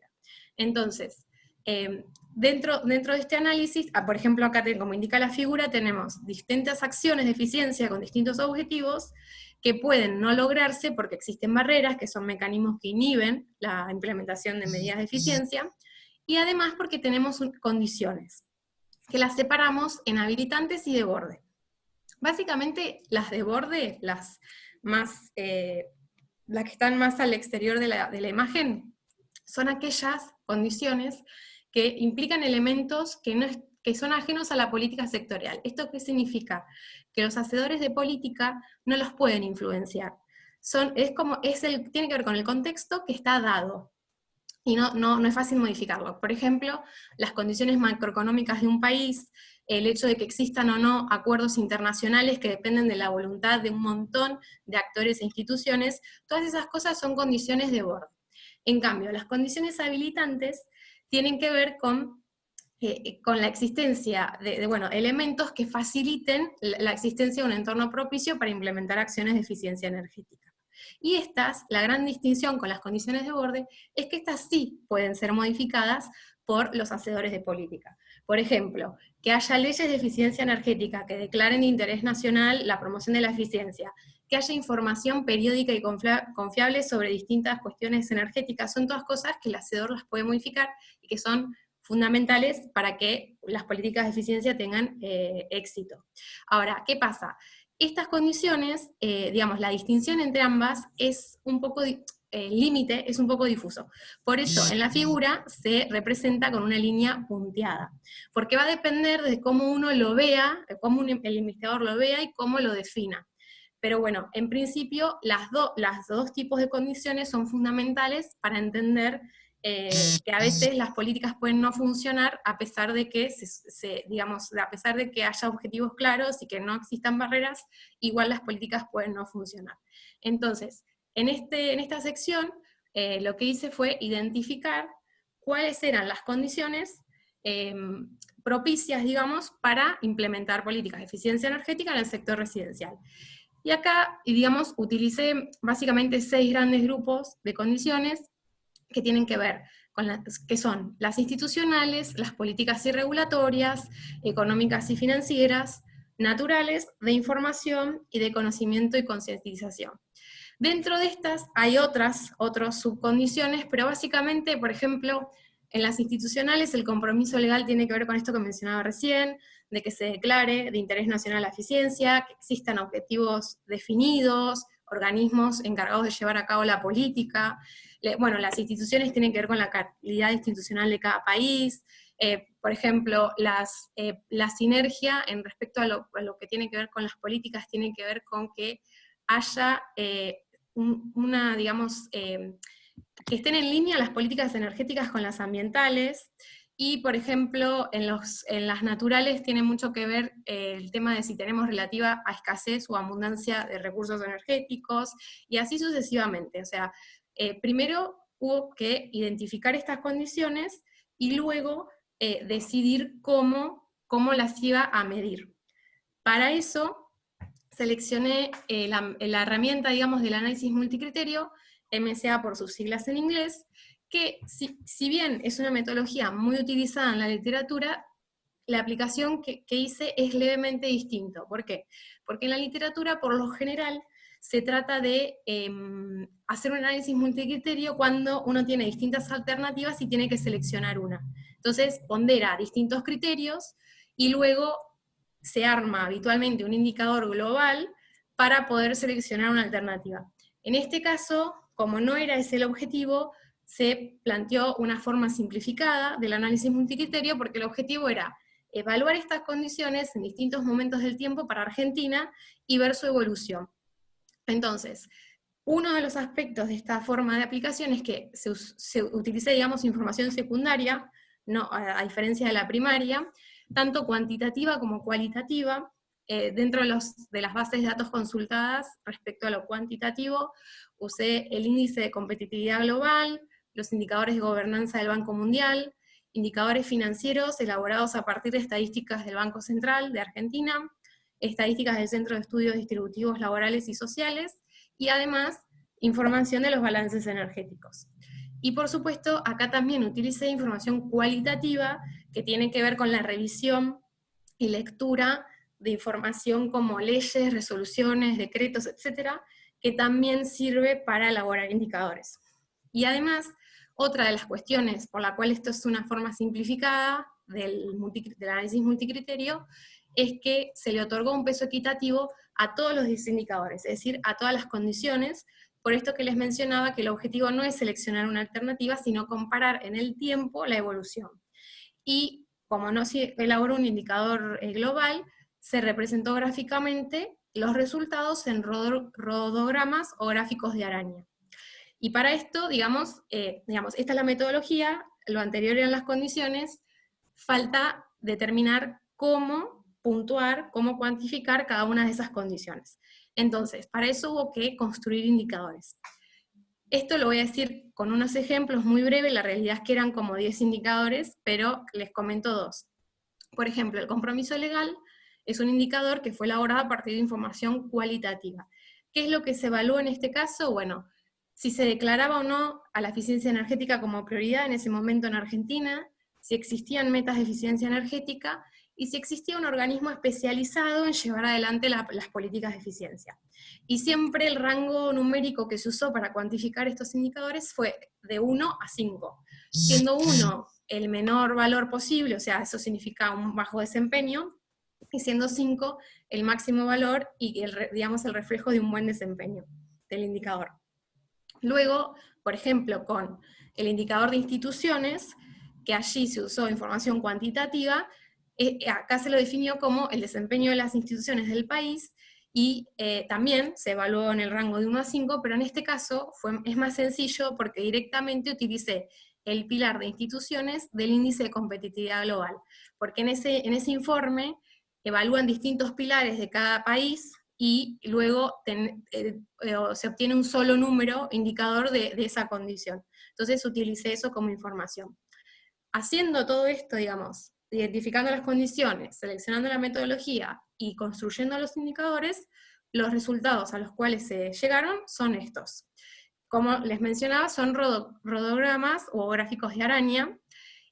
S1: Entonces, dentro de este análisis, por ejemplo, acá como indica la figura, tenemos distintas acciones de eficiencia con distintos objetivos que pueden no lograrse porque existen barreras, que son mecanismos que inhiben la implementación de medidas de eficiencia, y además porque tenemos condiciones, que las separamos en habilitantes y de borde. Básicamente, las de borde, las que están más al exterior de la imagen, son aquellas condiciones que implican elementos que son ajenos a la política sectorial. ¿Esto qué significa? Que los hacedores de política no los pueden influenciar. Tiene que ver con el contexto que está dado, y no es fácil modificarlo. Por ejemplo, las condiciones macroeconómicas de un país, el hecho de que existan o no acuerdos internacionales que dependen de la voluntad de un montón de actores e instituciones, todas esas cosas son condiciones de borde. En cambio, las condiciones habilitantes tienen que ver con la existencia de elementos que faciliten la existencia de un entorno propicio para implementar acciones de eficiencia energética. Y la gran distinción con las condiciones de borde, es que estas sí pueden ser modificadas por los hacedores de política. Por ejemplo, que haya leyes de eficiencia energética que declaren de interés nacional la promoción de la eficiencia, que haya información periódica y confiable sobre distintas cuestiones energéticas, son todas cosas que el hacedor las puede modificar y que son fundamentales para que las políticas de eficiencia tengan éxito. Ahora, ¿qué pasa? Estas condiciones, digamos, la distinción entre ambas es un poco, el límite es un poco difuso. Por eso en la figura se representa con una línea punteada, porque va a depender de cómo uno lo vea, de cómo el investigador lo vea y cómo lo defina. Pero bueno, en principio las dos tipos de condiciones son fundamentales para entender que a veces las políticas pueden no funcionar a pesar de que, digamos, a pesar de que haya objetivos claros y que no existan barreras, igual las políticas pueden no funcionar. Entonces, en esta sección, lo que hice fue identificar cuáles eran las condiciones propicias, digamos, para implementar políticas de eficiencia energética en el sector residencial. Y acá, digamos, utilicé básicamente 6 grandes grupos de condiciones que tienen que ver con que son las institucionales, las políticas y regulatorias, económicas y financieras, naturales, de información y de conocimiento y concientización. Dentro de estas hay otras subcondiciones, pero básicamente, por ejemplo, en las institucionales el compromiso legal tiene que ver con esto que mencionaba recién, de que se declare de interés nacional la eficiencia, que existan objetivos definidos, organismos encargados de llevar a cabo la política. Bueno, las instituciones tienen que ver con la calidad institucional de cada país. Por ejemplo, la sinergia en respecto a lo que tiene que ver con las políticas tiene que ver con que haya digamos, que estén en línea las políticas energéticas con las ambientales, y por ejemplo, en las naturales tiene mucho que ver el tema de si tenemos relativa a escasez o abundancia de recursos energéticos, y así sucesivamente. O sea, primero hubo que identificar estas condiciones, y luego decidir cómo las iba a medir. Para eso, seleccioné la herramienta, digamos, del análisis multicriterio, MCA por sus siglas en inglés, que si bien es una metodología muy utilizada en la literatura, la aplicación que hice es levemente distinto. ¿Por qué? Porque en la literatura, por lo general, se trata de hacer un análisis multicriterio cuando uno tiene distintas alternativas y tiene que seleccionar una. Entonces, pondera distintos criterios, y luego se arma habitualmente un indicador global para poder seleccionar una alternativa. En este caso, como no era ese el objetivo, se planteó una forma simplificada del análisis multicriterio, porque el objetivo era evaluar estas condiciones en distintos momentos del tiempo para Argentina y ver su evolución. Entonces, uno de los aspectos de esta forma de aplicación es que se utilice, digamos, información secundaria, no, a diferencia de la primaria, tanto cuantitativa como cualitativa. Dentro de las bases de datos consultadas respecto a lo cuantitativo, usé el índice de competitividad global, los indicadores de gobernanza del Banco Mundial, indicadores financieros elaborados a partir de estadísticas del Banco Central de Argentina, estadísticas del Centro de Estudios Distributivos Laborales y Sociales, y además información de los balances energéticos. Y por supuesto, acá también utilicé información cualitativa que tiene que ver con la revisión y lectura de información como leyes, resoluciones, decretos, etcétera, que también sirve para elaborar indicadores. Y además, otra de las cuestiones por la cual esto es una forma simplificada del análisis multicriterio, es que se le otorgó un peso equitativo a todos los 10 indicadores, es decir, a todas las condiciones. Por esto que les mencionaba que el objetivo no es seleccionar una alternativa, sino comparar en el tiempo la evolución. Y como no se elaboró un indicador global, se representó gráficamente los resultados en rodogramas o gráficos de araña. Y para esto, digamos, esta es la metodología, lo anterior eran las condiciones, falta determinar cómo puntuar, cómo cuantificar cada una de esas condiciones. Entonces, para eso hubo que construir indicadores. Esto lo voy a decir con unos ejemplos muy breves, la realidad es que eran como 10 indicadores, pero les comento 2. Por ejemplo, el compromiso legal es un indicador que fue elaborado a partir de información cualitativa. ¿Qué es lo que se evalúa en este caso? Bueno, si se declaraba o no a la eficiencia energética como prioridad en ese momento en Argentina, si existían metas de eficiencia energética, y si existía un organismo especializado en llevar adelante las políticas de eficiencia. Y siempre el rango numérico que se usó para cuantificar estos indicadores fue de 1 a 5, siendo 1 el menor valor posible, o sea, eso significa un bajo desempeño, y siendo 5 el máximo valor y digamos el reflejo de un buen desempeño del indicador. Luego, por ejemplo, con el indicador de instituciones, que allí se usó información cuantitativa, acá se lo definió como el desempeño de las instituciones del país, y también se evaluó en el rango de 1 a 5, pero en este caso es más sencillo porque directamente utilicé el pilar de instituciones del índice de competitividad global, porque en ese informe evalúan distintos pilares de cada país, y luego se obtiene un solo número indicador de esa condición. Entonces utilicé eso como información. Haciendo todo esto, digamos, identificando las condiciones, seleccionando la metodología y construyendo los indicadores, los resultados a los cuales se llegaron son estos. Como les mencionaba, son rodogramas o gráficos de araña,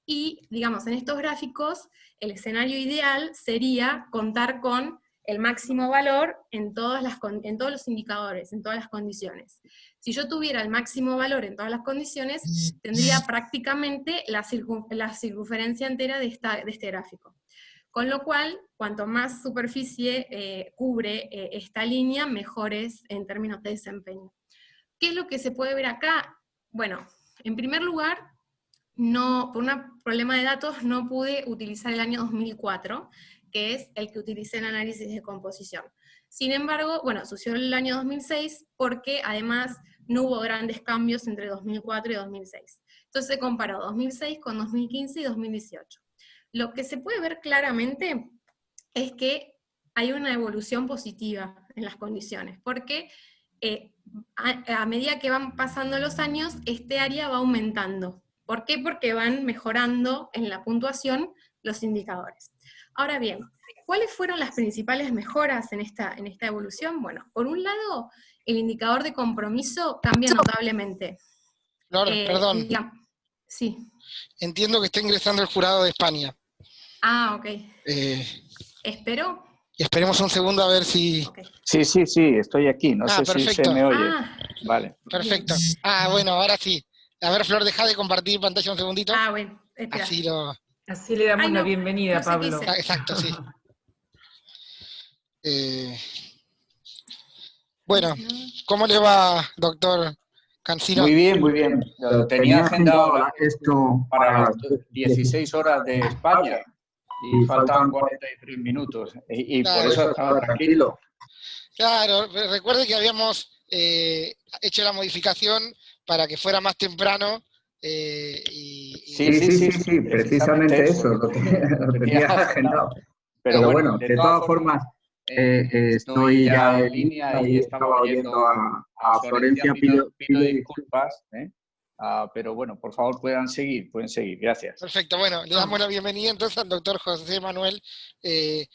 S1: y digamos, en estos gráficos, el escenario ideal sería contar con el máximo valor en todos los indicadores, en todas las condiciones. Si yo tuviera el máximo valor en todas las condiciones, tendría prácticamente la circunferencia entera de este gráfico. Con lo cual, cuanto más superficie cubre esta línea, mejor es en términos de desempeño. ¿Qué es lo que se puede ver acá? Bueno, en primer lugar, por un problema de datos no pude utilizar el año 2004, que es el que utilicé en análisis de composición. Sin embargo, bueno, sucedió el año 2006 porque además no hubo grandes cambios entre 2004 y 2006. Entonces se comparó 2006 con 2015 y 2018. Lo que se puede ver claramente es que hay una evolución positiva en las condiciones, porque a medida que van pasando los años, este área va aumentando. ¿Por qué? Porque van mejorando en la puntuación los indicadores. Ahora bien, ¿cuáles fueron las principales mejoras en esta evolución? Bueno, por un lado, el indicador de compromiso cambia notablemente.
S2: Flor, perdón.
S1: Sí.
S2: Entiendo que está ingresando el jurado de España.
S1: Ah, ok. ¿Espero?
S2: Esperemos un segundo a ver si...
S1: Okay.
S7: Sí, estoy aquí. No sé
S2: perfecto.
S7: si se me oye. Vale.
S2: Perfecto. Bueno, ahora sí. A ver, Flor, deja de compartir pantalla un segundito.
S1: Bueno, espera.
S3: Así le damos la bienvenida,
S1: no sé
S3: Pablo.
S2: Exacto, sí. Bueno, ¿cómo le va, doctor Cancino?
S7: Muy bien, muy bien. Tenía agendado esto para las 16 horas de España y faltan 43 minutos. Y
S2: Claro,
S7: por eso estaba tranquilo.
S2: Claro, recuerde que habíamos hecho la modificación para que fuera más temprano.
S7: Sí, precisamente eso, lo tenía agendado. Pero bueno, de todas formas, estoy ya en línea y estaba oyendo a Florencia, pido disculpas, pero bueno, por favor pueden seguir, gracias.
S2: Perfecto, bueno, le damos la bienvenida entonces al doctor José Manuel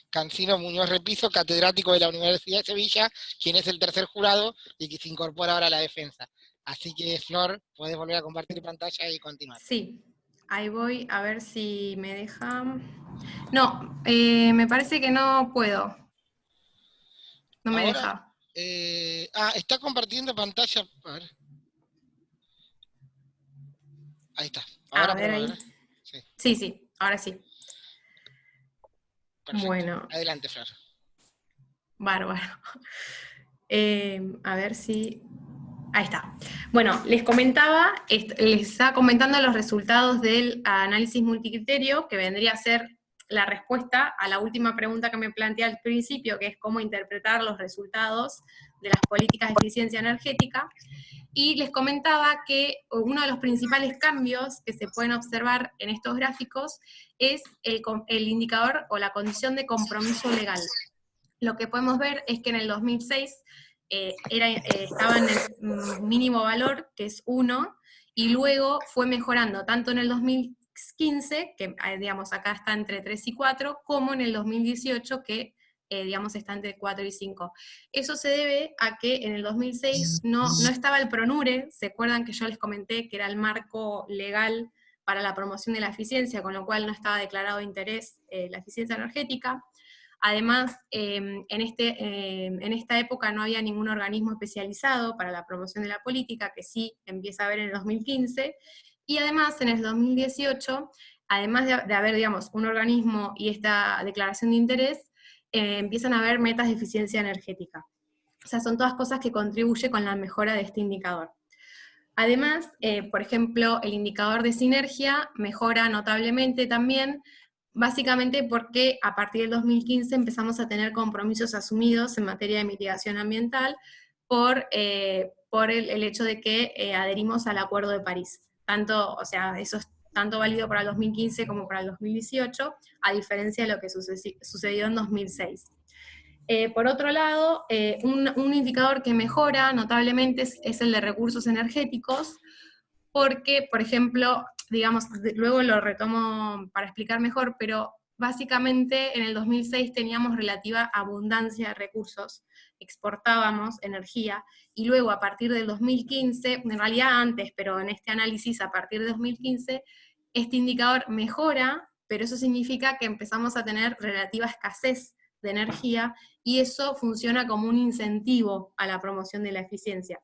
S2: Cancino Muñoz Repiso, catedrático de la Universidad de Sevilla, quien es el tercer jurado y que se incorpora ahora a la defensa. Así que, Flor, puedes volver a compartir pantalla y continuar.
S1: Sí, ahí voy a ver si me deja. No, me parece que no puedo. No me deja.
S2: Está compartiendo pantalla. A ver. Ahí está. Ahora
S1: a ver ahí. Sí, ahora sí.
S2: Perfecto.
S1: Bueno.
S2: Adelante, Flor.
S1: Bárbaro. A ver si... Ahí está. Bueno, les estaba comentando los resultados del análisis multicriterio, que vendría a ser la respuesta a la última pregunta que me planteé al principio, que es cómo interpretar los resultados de las políticas de eficiencia energética. Y les comentaba que uno de los principales cambios que se pueden observar en estos gráficos es el indicador o la condición de compromiso legal. Lo que podemos ver es que en el 2006 estaba en el mínimo valor, que es 1, y luego fue mejorando tanto en el 2015, que digamos acá está entre 3 y 4, como en el 2018, que digamos está entre 4 y 5. Eso se debe a que en el 2006 no estaba el PRONURE, ¿se acuerdan que yo les comenté que era el marco legal para la promoción de la eficiencia, con lo cual no estaba declarado de interés la eficiencia energética? Además, en esta época no había ningún organismo especializado para la promoción de la política, que sí empieza a haber en el 2015, y además en el 2018, además de haber, digamos, un organismo y esta declaración de interés, empiezan a haber metas de eficiencia energética. O sea, son todas cosas que contribuyen con la mejora de este indicador. Además, por ejemplo, el indicador de sinergia mejora notablemente también, básicamente porque a partir del 2015 empezamos a tener compromisos asumidos en materia de mitigación ambiental por el hecho de que adherimos al Acuerdo de París. O sea, eso es tanto válido para el 2015 como para el 2018, a diferencia de lo que sucedió en 2006. Por otro lado, un indicador que mejora notablemente es el de recursos energéticos, porque, por ejemplo, digamos, luego lo retomo para explicar mejor, pero básicamente en el 2006 teníamos relativa abundancia de recursos, exportábamos energía, y luego a partir del 2015, en realidad antes, pero en este análisis a partir de 2015, este indicador mejora, pero eso significa que empezamos a tener relativa escasez de energía, y eso funciona como un incentivo a la promoción de la eficiencia.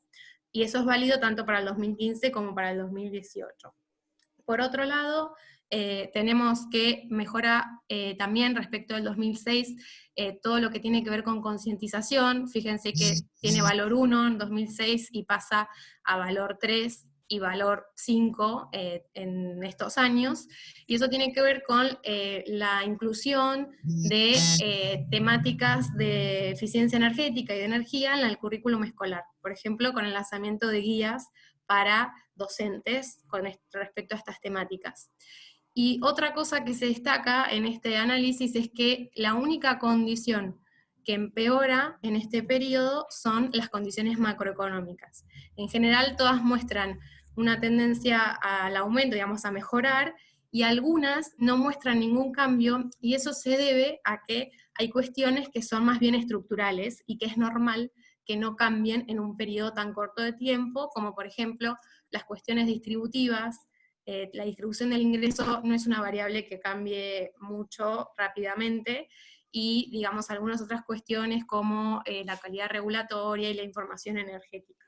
S1: Y eso es válido tanto para el 2015 como para el 2018. Por otro lado, tenemos que mejora también respecto del 2006 todo lo que tiene que ver con concientización. Fíjense que tiene valor 1 en 2006 y pasa a valor 3 y valor 5 en estos años, y eso tiene que ver con la inclusión de temáticas de eficiencia energética y de energía en el currículum escolar, por ejemplo, con el lanzamiento de guías para docentes con respecto a estas temáticas. Y otra cosa que se destaca en este análisis es que la única condición que empeora en este periodo son las condiciones macroeconómicas. En general todas muestran una tendencia al aumento, digamos, a mejorar, y algunas no muestran ningún cambio, y eso se debe a que hay cuestiones que son más bien estructurales, y que es normal que no cambien en un periodo tan corto de tiempo, como por ejemplo las cuestiones distributivas. La distribución del ingreso no es una variable que cambie mucho rápidamente, y digamos algunas otras cuestiones como la calidad regulatoria y la información energética.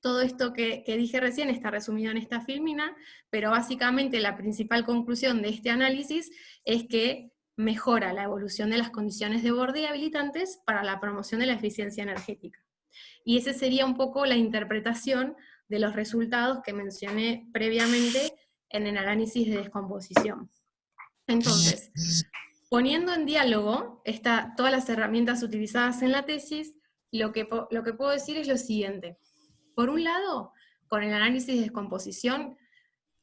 S1: Todo esto que dije recién está resumido en esta filmina, pero básicamente la principal conclusión de este análisis es que mejora la evolución de las condiciones de borde y habilitantes para la promoción de la eficiencia energética. Y esa sería un poco la interpretación de los resultados que mencioné previamente en el análisis de descomposición. Entonces, poniendo en diálogo todas las herramientas utilizadas en la tesis, lo que puedo decir es lo siguiente. Por un lado, con el análisis de descomposición,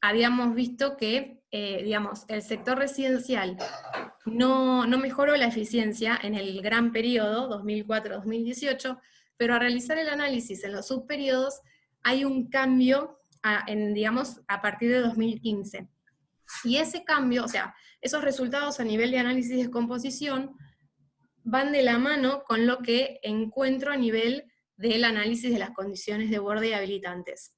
S1: habíamos visto que, digamos, el sector residencial no mejoró la eficiencia en el gran periodo, 2004-2018, pero al realizar el análisis en los subperiodos, hay un cambio, digamos, a partir de 2015. Y ese cambio, o sea, esos resultados a nivel de análisis de descomposición van de la mano con lo que encuentro a nivel del análisis de las condiciones de borde y habilitantes.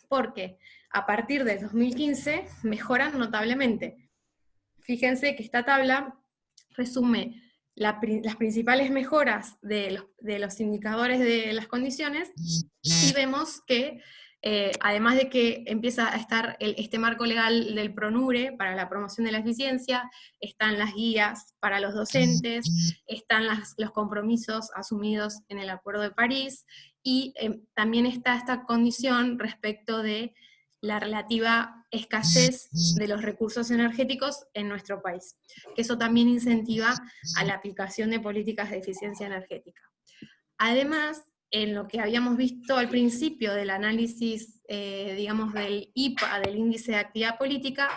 S1: Porque a partir del 2015 mejoran notablemente. Fíjense que esta tabla resume las principales mejoras de los indicadores de las condiciones, y vemos que además de que empieza a estar este marco legal del PRONURE para la promoción de la eficiencia, están las guías para los docentes, están los compromisos asumidos en el Acuerdo de París, y también está esta condición respecto de la relativa escasez de los recursos energéticos en nuestro país, que eso también incentiva a la aplicación de políticas de eficiencia energética. Además, en lo que habíamos visto al principio del análisis, digamos, del IPA, del Índice de Actividad Política,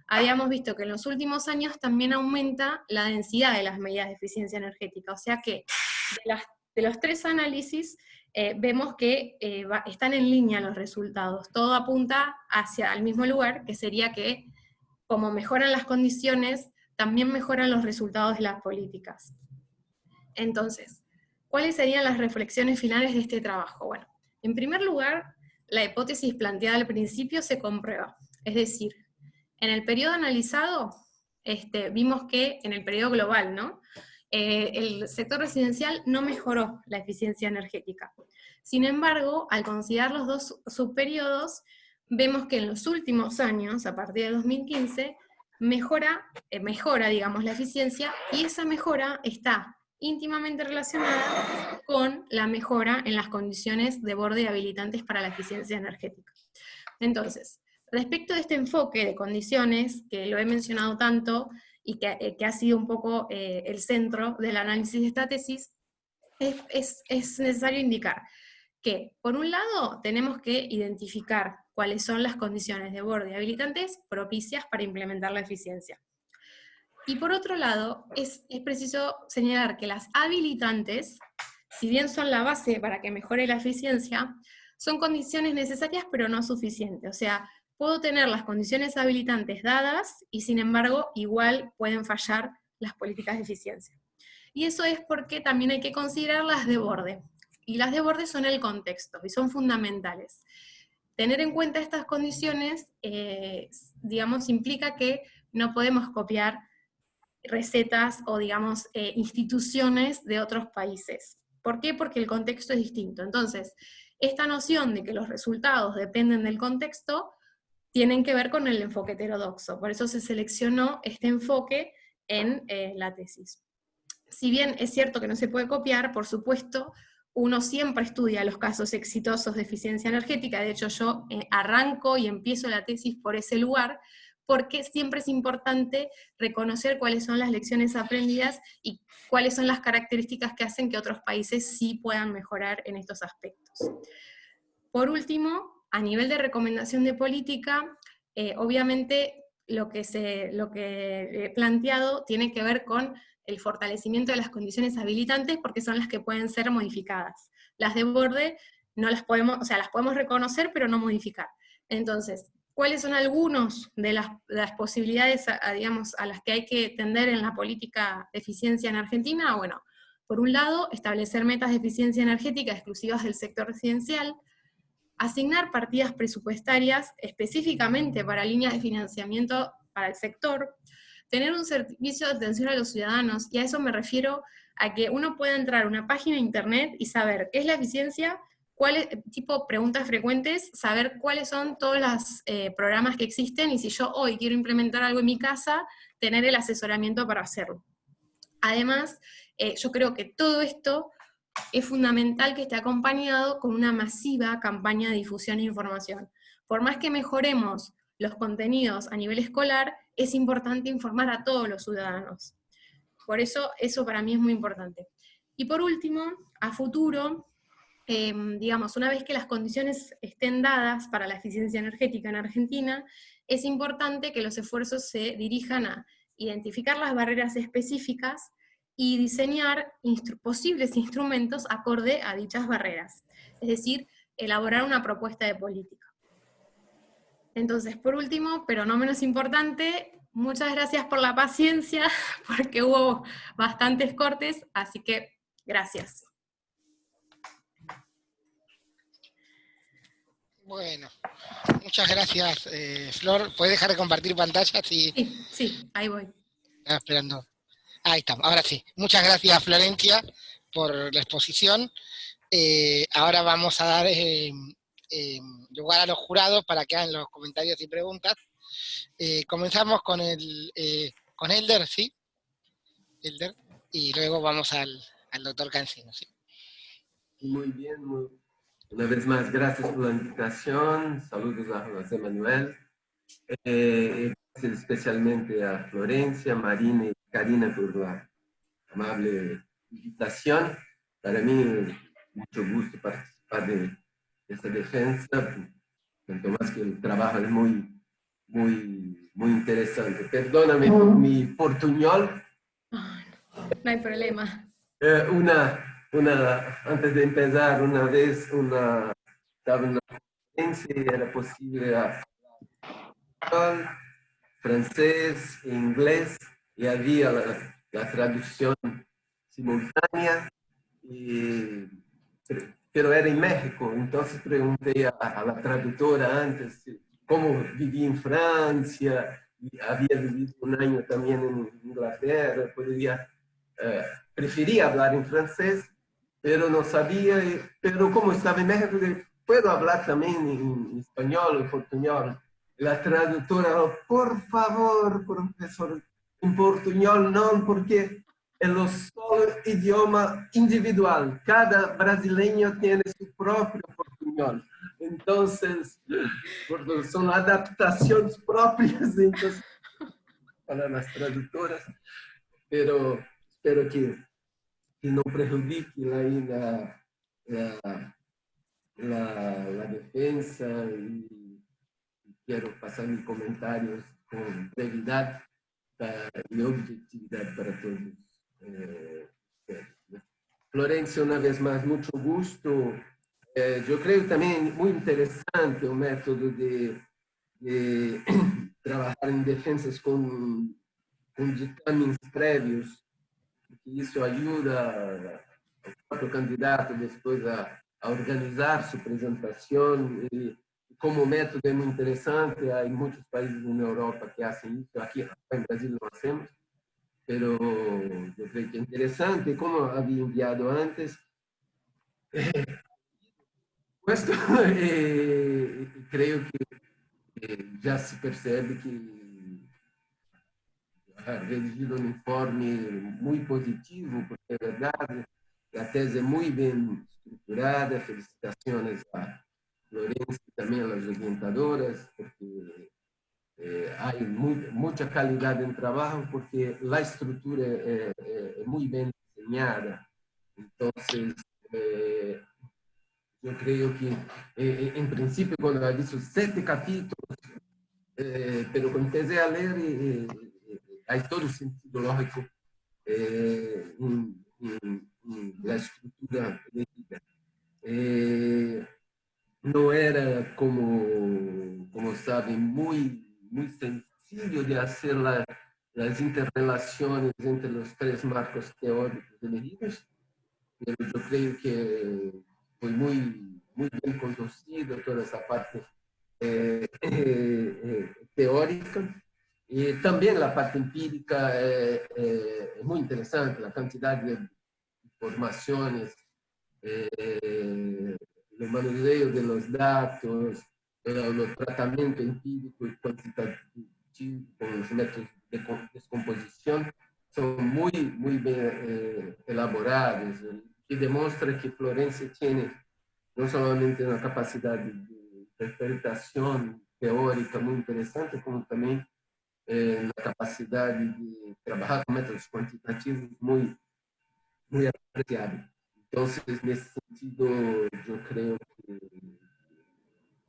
S1: habíamos visto que en los últimos años también aumenta la densidad de las medidas de eficiencia energética, o sea que de los tres análisis vemos que están en línea los resultados, todo apunta hacia el mismo lugar, que sería que como mejoran las condiciones, también mejoran los resultados de las políticas. Entonces, ¿cuáles serían las reflexiones finales de este trabajo? Bueno, en primer lugar, la hipótesis planteada al principio se comprueba. Es decir, en el periodo analizado, vimos que en el periodo global, ¿no? El sector residencial no mejoró la eficiencia energética. Sin embargo, al considerar los dos subperiodos, vemos que en los últimos años, a partir de 2015, mejora, digamos, la eficiencia, y esa mejora está íntimamente relacionada con la mejora en las condiciones de borde habilitantes para la eficiencia energética. Entonces, respecto de este enfoque de condiciones, que lo he mencionado tanto y que ha sido un poco el centro del análisis de esta tesis, es necesario indicar que, por un lado, tenemos que identificar cuáles son las condiciones de borde habilitantes propicias para implementar la eficiencia. Y por otro lado, es preciso señalar que las habilitantes, si bien son la base para que mejore la eficiencia, son condiciones necesarias pero no suficientes. O sea, puedo tener las condiciones habilitantes dadas y sin embargo igual pueden fallar las políticas de eficiencia. Y eso es porque también hay que considerar las de borde. Y las de borde son el contexto y son fundamentales. Tener en cuenta estas condiciones, digamos, implica que no podemos copiar recetas o, digamos, instituciones de otros países. ¿Por qué? Porque el contexto es distinto. Entonces, esta noción de que los resultados dependen del contexto tienen que ver con el enfoque heterodoxo. Por eso se seleccionó este enfoque en la tesis. Si bien es cierto que no se puede copiar, por supuesto, uno siempre estudia los casos exitosos de eficiencia energética. De hecho, yo arranco y empiezo la tesis por ese lugar, porque siempre es importante reconocer cuáles son las lecciones aprendidas y cuáles son las características que hacen que otros países sí puedan mejorar en estos aspectos. Por último, a nivel de recomendación de política, obviamente lo que he planteado tiene que ver con el fortalecimiento de las condiciones habilitantes, porque son las que pueden ser modificadas. Las de borde no las podemos, o sea, las podemos reconocer, pero no modificar. Entonces, ¿cuáles son algunos de las posibilidades, digamos, a las que hay que tender en la política de eficiencia en Argentina? Bueno, por un lado, establecer metas de eficiencia energética exclusivas del sector residencial, asignar partidas presupuestarias específicamente para líneas de financiamiento para el sector, tener un servicio de atención a los ciudadanos, y a eso me refiero a que uno pueda entrar a una página de internet y saber qué es la eficiencia, tipo preguntas frecuentes, saber cuáles son todos los programas que existen, y si yo hoy quiero implementar algo en mi casa, tener el asesoramiento para hacerlo. Además, yo creo que todo esto es fundamental que esté acompañado con una masiva campaña de difusión e información. Por más que mejoremos los contenidos a nivel escolar, es importante informar a todos los ciudadanos. Por eso para mí es muy importante. Y por último, a futuro, digamos, una vez que las condiciones estén dadas para la eficiencia energética en Argentina, es importante que los esfuerzos se dirijan a identificar las barreras específicas y diseñar posibles instrumentos acorde a dichas barreras. Es decir, elaborar una propuesta de política. Entonces, por último, pero no menos importante, muchas gracias por la paciencia, porque hubo bastantes cortes, así que gracias.
S2: Bueno, muchas gracias, Flor. ¿Puedes dejar de compartir pantalla?
S1: Sí, ahí voy.
S2: Estaba esperando. Ahí estamos, ahora sí. Muchas gracias, Florencia, por la exposición. Ahora vamos a dar lugar a los jurados para que hagan los comentarios y preguntas. Comenzamos con Elder, ¿sí? Elder, y luego vamos al doctor Cancino, ¿sí?
S5: Muy bien, una vez más, gracias por la invitación. Saludos a José Manuel. Gracias especialmente a Florencia, Marina y Karina por la amable invitación. Para mí es mucho gusto participar de esta defensa, tanto más que el trabajo es muy interesante. Perdóname por mi portuñol.
S1: No hay problema.
S5: Antes de empezar, una vez estaba en una conferencia y era posible hablar francés e inglés, y había la traducción simultánea, pero era en México. Entonces pregunté a la traductora antes cómo vivía en Francia, y había vivido un año también en Inglaterra, prefería hablar en francés, pero no sabía, pero como estaba en México, puedo hablar también en español, en portuñol. la traductora, oh, por favor, profesor, en portuñol no, porque es lo solo idioma individual. Cada brasileño tiene su propio portuñol. Entonces, son adaptaciones propias entonces, para las traductoras, pero espero que no perjudique la defensa y quiero pasar mis comentarios con brevedad y objetividad para todos. Florencia, una vez más, mucho gusto. Yo creo también muy interesante un método de trabajar en defensas con dictámenes previos, porque eso ayuda al propio candidato después a organizar su presentación. Y como método es muy interesante, hay muchos países en Europa que hacen eso, aquí en Brasil lo hacemos, pero yo creo que es interesante, como había enviado antes. Puesto, creo que ya se percebe que ha redigido un informe muy positivo, porque es verdad, la tese es muy bien estructurada. Felicitaciones a Florencia y también a las orientadoras, porque hay mucha calidad en trabajo, porque la estructura es muy bien diseñada. Entonces, yo creo que, en principio, cuando ha dicho 7 capítulos, pero cuando empecé a leer, hay todo sentido lógico en la estructura elegida. No era, como saben, muy sencillo de hacer las interrelaciones entre los 3 marcos teóricos elegidos, pero yo creo que fue muy bien conducido toda esa parte teórica. Y también la parte empírica es muy interesante, la cantidad de informaciones, el manuseio de los datos, el tratamiento empírico y cuantitativo con los métodos de descomposición son muy bien elaborados, y demuestra que Florencia tiene no solamente una capacidad de interpretación teórica muy interesante, como también la capacidad de trabajar con métodos cuantitativos muy apreciable. Entonces, en ese sentido, yo creo que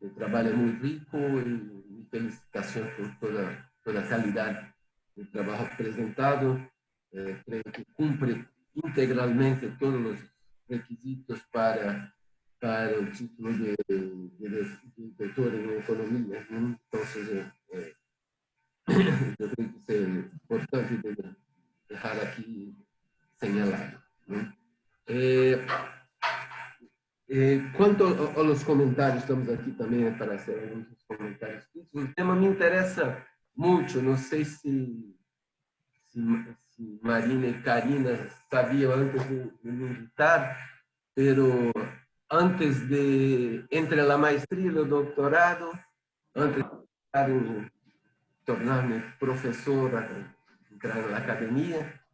S5: el trabajo es muy rico y mi felicitación por toda la calidad del trabajo presentado. Creo que cumple integralmente todos los requisitos para el título de doctor en economía, ¿no? Entonces, yo creo que es importante dejar aquí señalado, ¿no? Quanto a los comentarios, estamos aquí también para hacer algunos comentarios. El tema me interesa mucho, no sé si Marina y Karina sabían antes de me invitar, pero antes entre la maestría y el doctorado, antes de tornarme profesora, entrar en la academia,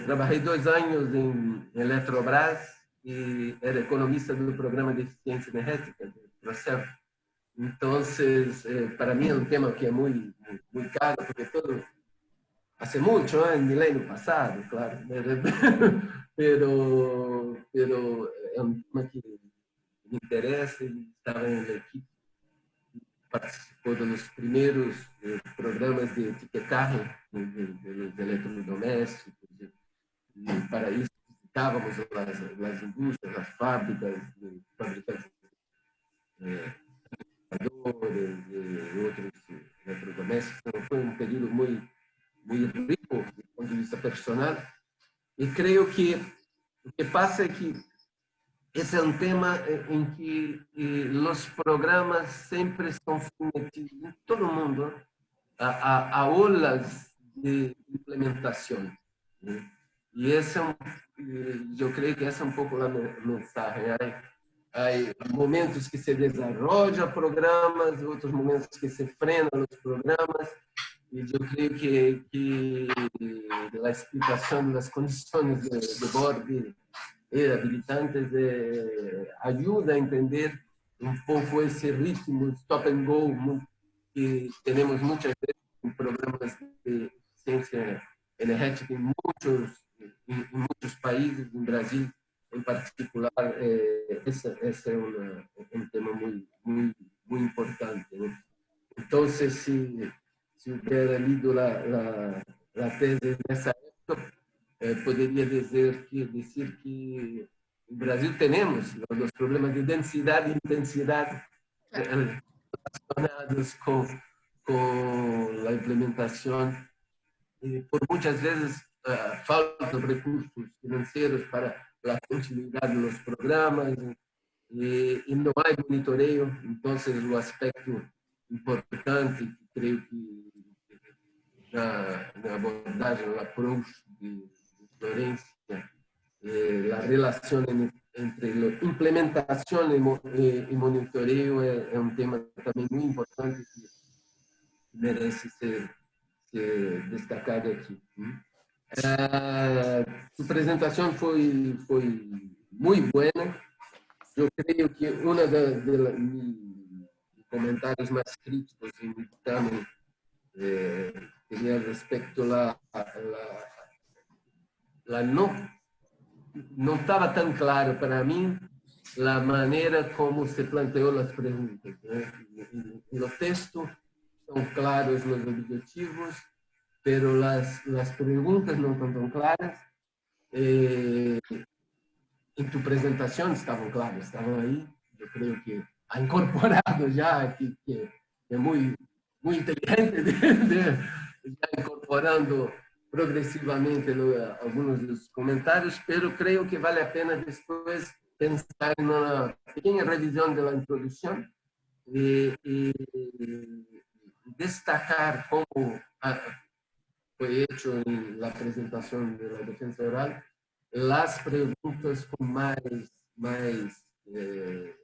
S5: trabajé 2 años en Eletrobras y era economista del programa de eficiencia energética del PROCEP. Entonces, para mí es un tema que es muy caro, porque todo hace mucho, en el milenio pasado, claro, pero es un tema que me interesa y estaba en el equipo. Participó de los primeros programas de etiquetaje de los electrodomésticos, y para isso visitávamos las indústrias, las fábricas, fabricantes de computadores, de outros eletrodomésticos. Então, foi um período muito rico do ponto de vista personal, e creio que o que passa é que esse é um tema em que os programas sempre estão submetidos, em todo o mundo, a olas de implementação, né? E esse eu creio que essa é um pouco a mensagem. Hay momentos que se desarrollan programas, otros momentos que se frenan los programas. Y yo creo que la explicación de las condiciones de borde habilitantes ayuda a entender un poco ese ritmo stop and go que tenemos muchas veces en programas de eficiencia energética en muchos países, en Brasil en particular. Ese es un tema muy importante, ¿no? Entonces, si hubiera leído la tesis en esa época, podría decir que en Brasil tenemos los problemas de densidad e intensidad relacionados con la implementación. Por muchas veces faltan recursos financieros para la continuidad de los programas y no hay monitoreo. Entonces, el aspecto importante que creo que na abordagem, no approach de Florencia, la relación entre implementación y monitoreo es un tema también muy importante que merece ser destacado aquí. Su presentación fue muy buena. Yo creo que uno de mis comentarios más críticos en mi dictamen tenía respecto a la no estaba tan claro para mí la manera como se planteó las preguntas, ¿no? Los textos son claros los objetivos, pero las preguntas no están tan claras. En tu presentación estaban claras, estaban ahí. Yo creo que ha incorporado ya, que es muy inteligente, ya incorporando progresivamente algunos de los comentarios, pero creo que vale la pena después pensar en una pequeña revisión de la introducción y destacar cómo fue hecho en la presentación de la defensa oral las preguntas con más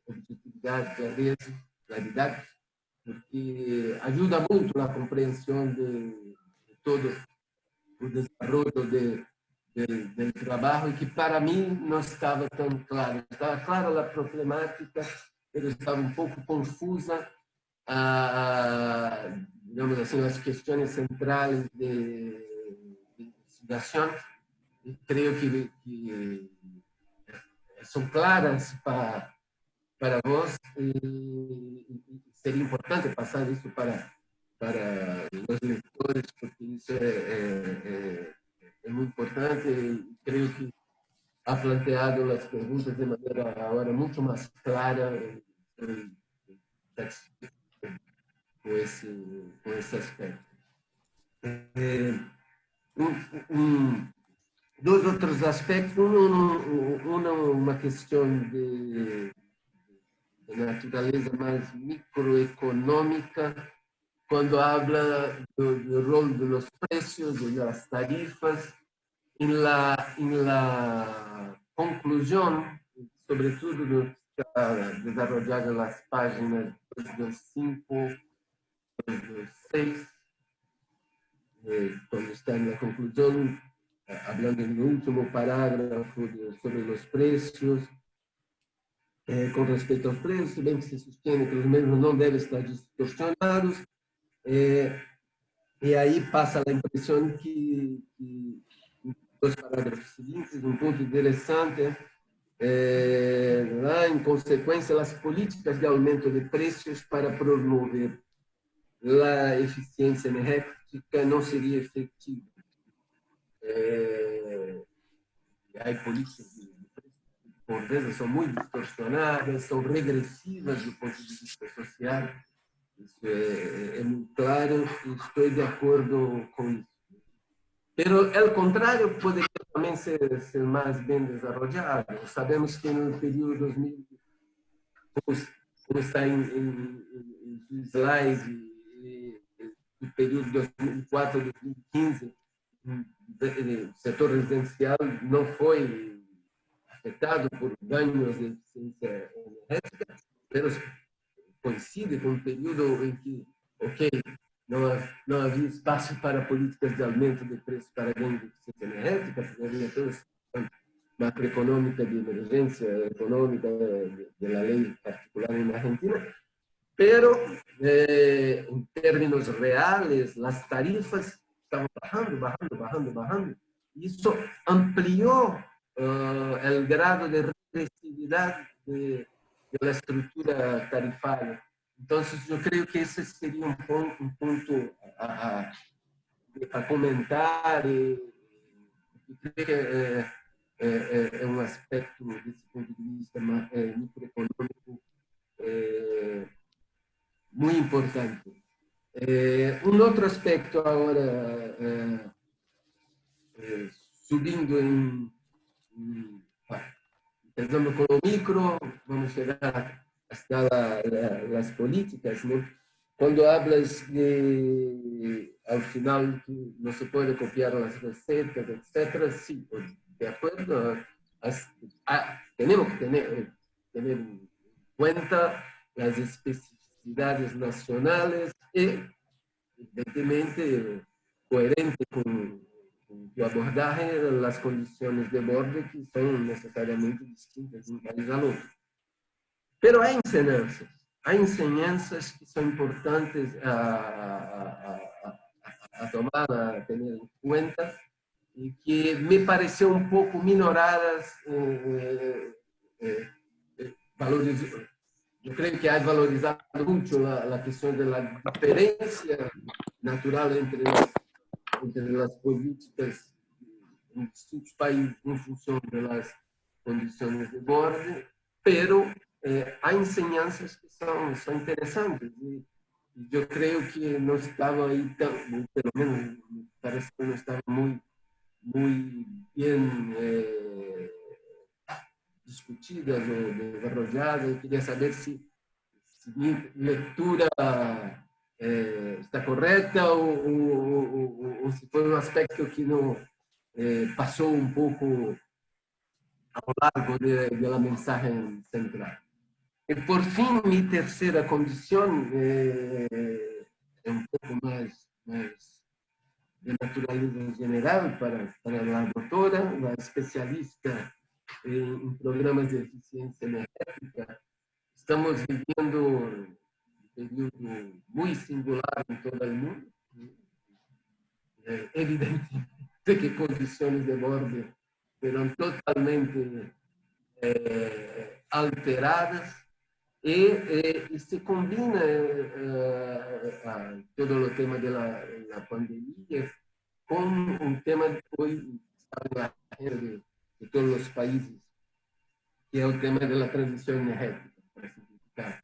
S5: objetividad, claridad, porque ayuda mucho la comprensión de todo el desarrollo del trabajo, y que para mí no estaba tan claro. Estaba clara la problemática, pero estaba un poco confusa, digamos así, las cuestiones centrales de investigación. Y creo que son claras para vos, y sería importante pasar eso para los lectores, porque eso es muy importante. Y creo que ha planteado las preguntas de manera ahora mucho más clara. Estoy satisfecho con ese aspecto. Dos otros aspectos. Una cuestión de naturaleza más microeconómica, cuando habla del rol de los precios, de las tarifas. En la conclusión, sobre todo lo que está desarrollado en las páginas 225, 226, cuando está en la conclusión, hablando en el último parágrafo sobre los precios, con respecto aos preços, bem que se sostiene que os mesmos não devem estar distorcionados, e aí passa a impressão que os parágrafos seguintes, um ponto interessante, lá, em consequência, as políticas de aumento de preços para promover a eficiência energética não seria efetiva. Há políticas de preços que, por vezes, são muito distorcionadas, são regressivas do ponto de vista social. Isso é muito claro e estou de acordo com isso. Pero el contrario podría también ser más bien desarrollado. Sabemos que en el periodo 2000, como está en su slide, el periodo 2004-2015, el sector residencial no fue afectado por daños de eficiencia energética, pero coincide com um período em que, ok, não havia espaço para políticas de aumento de preço para ganho de eficiência energética, porque havia toda a situação macroeconômica de emergência econômica da lei particular na Argentina, pero em termos reais, as tarifas estavam bajando. Isso ampliou o grado de regressividade da estrutura tarifária. Então, eu creio que esse seria um ponto a comentar e creio que é um aspecto, desse ponto de vista microeconômico, muito importante. Um outro aspecto agora, subindo empezando com o micro, vamos chegar hasta las políticas, ¿no? Cuando hablas de, al final, que no se puede copiar las recetas, etcétera, sí, de acuerdo, tenemos que tener en cuenta las especificidades nacionales y, evidentemente, coherente con tu abordaje, las condiciones de borde que son necesariamente distintas de un país al otro. Pero hay enseñanzas que son importantes a tomar, a tener en cuenta, y que me pareció un poco minoradas, yo creo que hay valorizado mucho la cuestión de la diferencia natural entre las políticas en distintos países en función de las condiciones de borde, pero hay enseñanzas que son interesantes y yo creo que no estaba ahí, pelo menos me parece que no estaba muy bien discutidas o desarrolladas. Quería saber si mi lectura está correcta o si fue un aspecto que no pasó un poco a lo largo de la mensaje central. Y por fin, mi tercera condición es un poco más de naturaleza general para la doctora, la especialista en programas de eficiencia energética. Estamos viviendo un periodo muy singular en todo el mundo. Evidentemente que condiciones de borde fueron totalmente alteradas y se combina todo el tema de la pandemia con un tema que hoy está en la agenda de todos los países, que es el tema de la transición energética, para simplificar.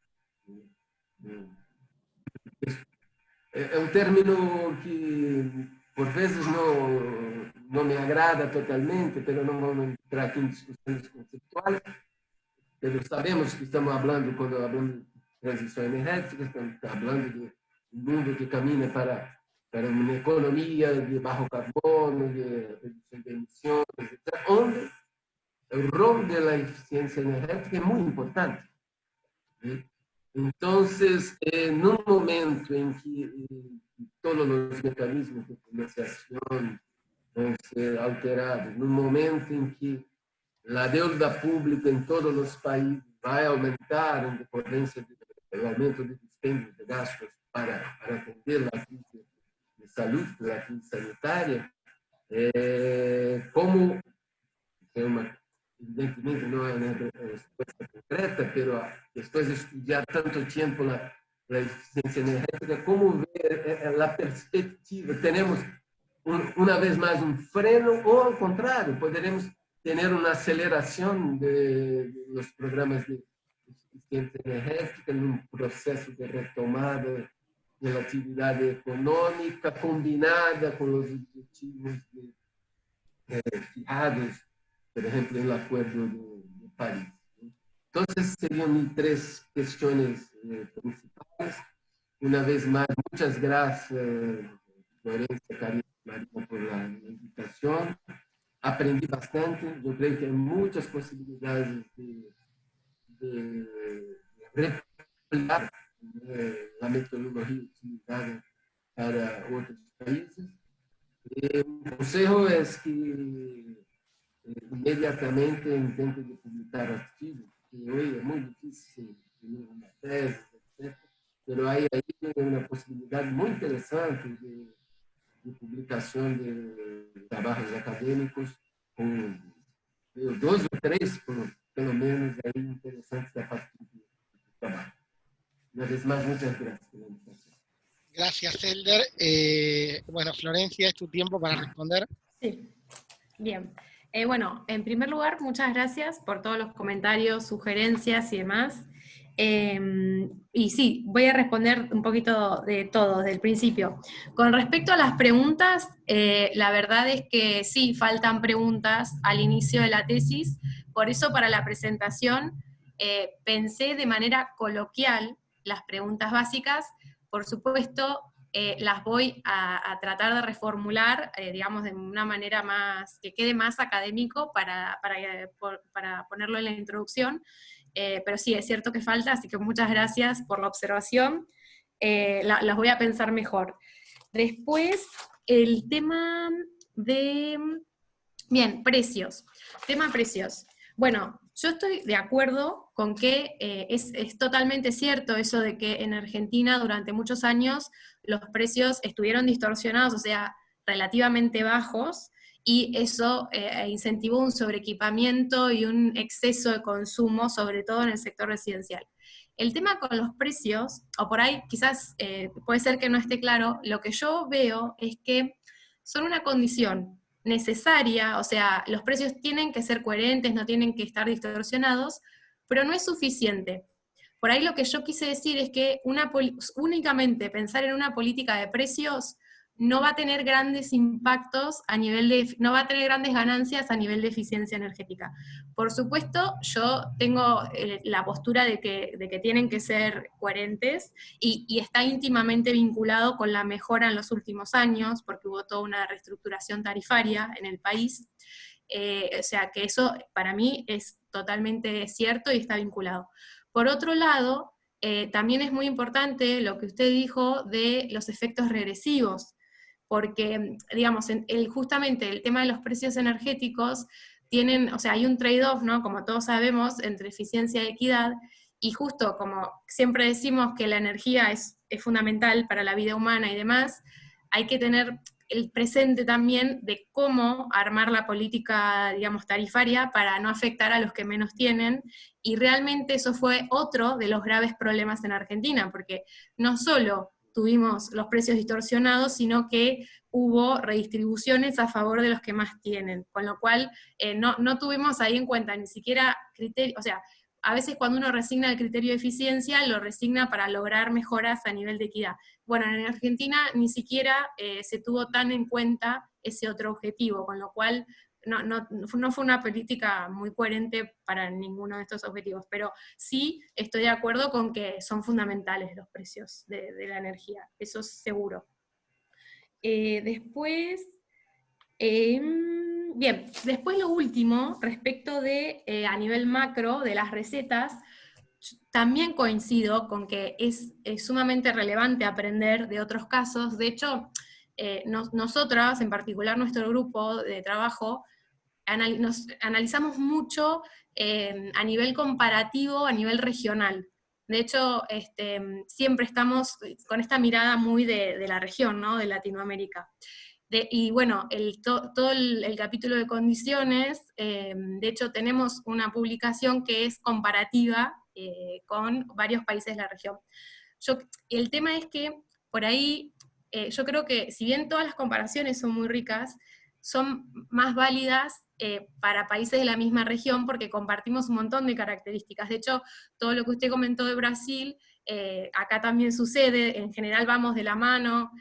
S5: É um término que, por vezes, não me agrada totalmente, mas não vamos entrar aqui em discussões conceituais. Mas sabemos que estamos falando, quando falamos de transição energética, estamos falando de um mundo que caminha para uma economia de baixo carbono, de redução de emissões, etc., onde o rol da eficiência energética é muito importante. Entonces, en un momento en que todos los mecanismos de financiación van a ser alterados, en un momento en que la deuda pública en todos los países va a aumentar en dependencia del aumento de dispendios de gastos para atender la crisis de salud, la crisis sanitaria, como evidentemente no hay una respuesta concreta, pero después de estudiar tanto tiempo la eficiencia energética, ¿cómo ver la perspectiva? ¿Tenemos una vez más un freno o al contrario, podremos tener una aceleración de los programas de eficiencia energética en un proceso de retomada de la actividad económica combinada con los objetivos fijados, por ejemplo, en el Acuerdo de París? Entonces, serían mis tres cuestiones principales. Una vez más, muchas gracias, Florencia, Karina, Marina, por la invitación. aprendí bastante. Yo creo que hay muchas posibilidades de replicar la metodología utilizada para otros países. Un consejo es que inmediatamente intente de publicar artigos, que hoy es muy difícil tener una tesis, etc. Pero hay ahí una posibilidad muy interesante de publicación de trabajos académicos con 2 o 3, pelo menos, ahí interesantes a partir do trabalho. Una vez más, muchas gracias por la invitación.
S2: Gracias, Elder. Bueno, Florencia, es tu tiempo para responder.
S1: Sí, bien. Bueno, en primer lugar, muchas gracias por todos los comentarios, sugerencias y demás. Y sí, voy a responder un poquito de todo, desde el principio. Con respecto a las preguntas, la verdad es que sí, faltan preguntas al inicio de la tesis, por eso para la presentación pensé de manera coloquial las preguntas básicas. Por supuesto, las voy a tratar de reformular, digamos, de una manera más, que quede más académico para ponerlo en la introducción, pero sí, es cierto que falta, así que muchas gracias por la observación, las voy a pensar mejor. Después, el tema de, bien, precios, tema precios. Bueno, yo estoy de acuerdo con que es totalmente cierto eso de que en Argentina durante muchos años los precios estuvieron distorsionados, o sea, relativamente bajos, y eso incentivó un sobreequipamiento y un exceso de consumo, sobre todo en el sector residencial. El tema con los precios, o por ahí quizás puede ser que no esté claro, lo que yo veo es que son una condición necesaria, o sea, los precios tienen que ser coherentes, no tienen que estar distorsionados, pero no es suficiente. Por ahí lo que yo quise decir es que únicamente pensar en una política de precios no va a tener grandes impactos a nivel de, no va a tener grandes ganancias a nivel de eficiencia energética. Por supuesto, yo tengo la postura de que tienen que ser coherentes y está íntimamente vinculado con la mejora en los últimos años, porque hubo toda una reestructuración tarifaria en el país. O sea que eso para mí es totalmente cierto y está vinculado. Por otro lado, también es muy importante lo que usted dijo de los efectos regresivos, porque, digamos, justamente el tema de los precios energéticos tienen, o sea, hay un trade-off, ¿no? Como todos sabemos, entre eficiencia y equidad, y justo como siempre decimos que la energía es fundamental para la vida humana y demás, hay que tener el presente también de cómo armar la política, digamos, tarifaria para no afectar a los que menos tienen, y realmente eso fue otro de los graves problemas en Argentina, porque no solo tuvimos los precios distorsionados, sino que hubo redistribuciones a favor de los que más tienen, con lo cual no tuvimos ahí en cuenta ni siquiera criterios, o sea, a veces cuando uno resigna el criterio de eficiencia, lo resigna para lograr mejoras a nivel de equidad. Bueno, en Argentina ni siquiera se tuvo tan en cuenta ese otro objetivo, con lo cual no fue una política muy coherente para ninguno de estos objetivos, pero sí estoy de acuerdo con que son fundamentales los precios de la energía, eso es seguro. Después, bien, después lo último, respecto de, a nivel macro, de las recetas, también coincido con que es sumamente relevante aprender de otros casos. De hecho, nosotras, en particular nuestro grupo de trabajo, nos analizamos mucho a nivel comparativo, a nivel regional. De hecho, siempre estamos con esta mirada muy de la región, ¿no? De Latinoamérica. Y bueno, todo el capítulo de condiciones, de hecho tenemos una publicación que es comparativa con varios países de la región. El tema es que por ahí, yo creo que si bien todas las comparaciones son muy ricas, son más válidas para países de la misma región porque compartimos un montón de características. De hecho, todo lo que usted comentó de Brasil, acá también sucede, en general vamos de la mano.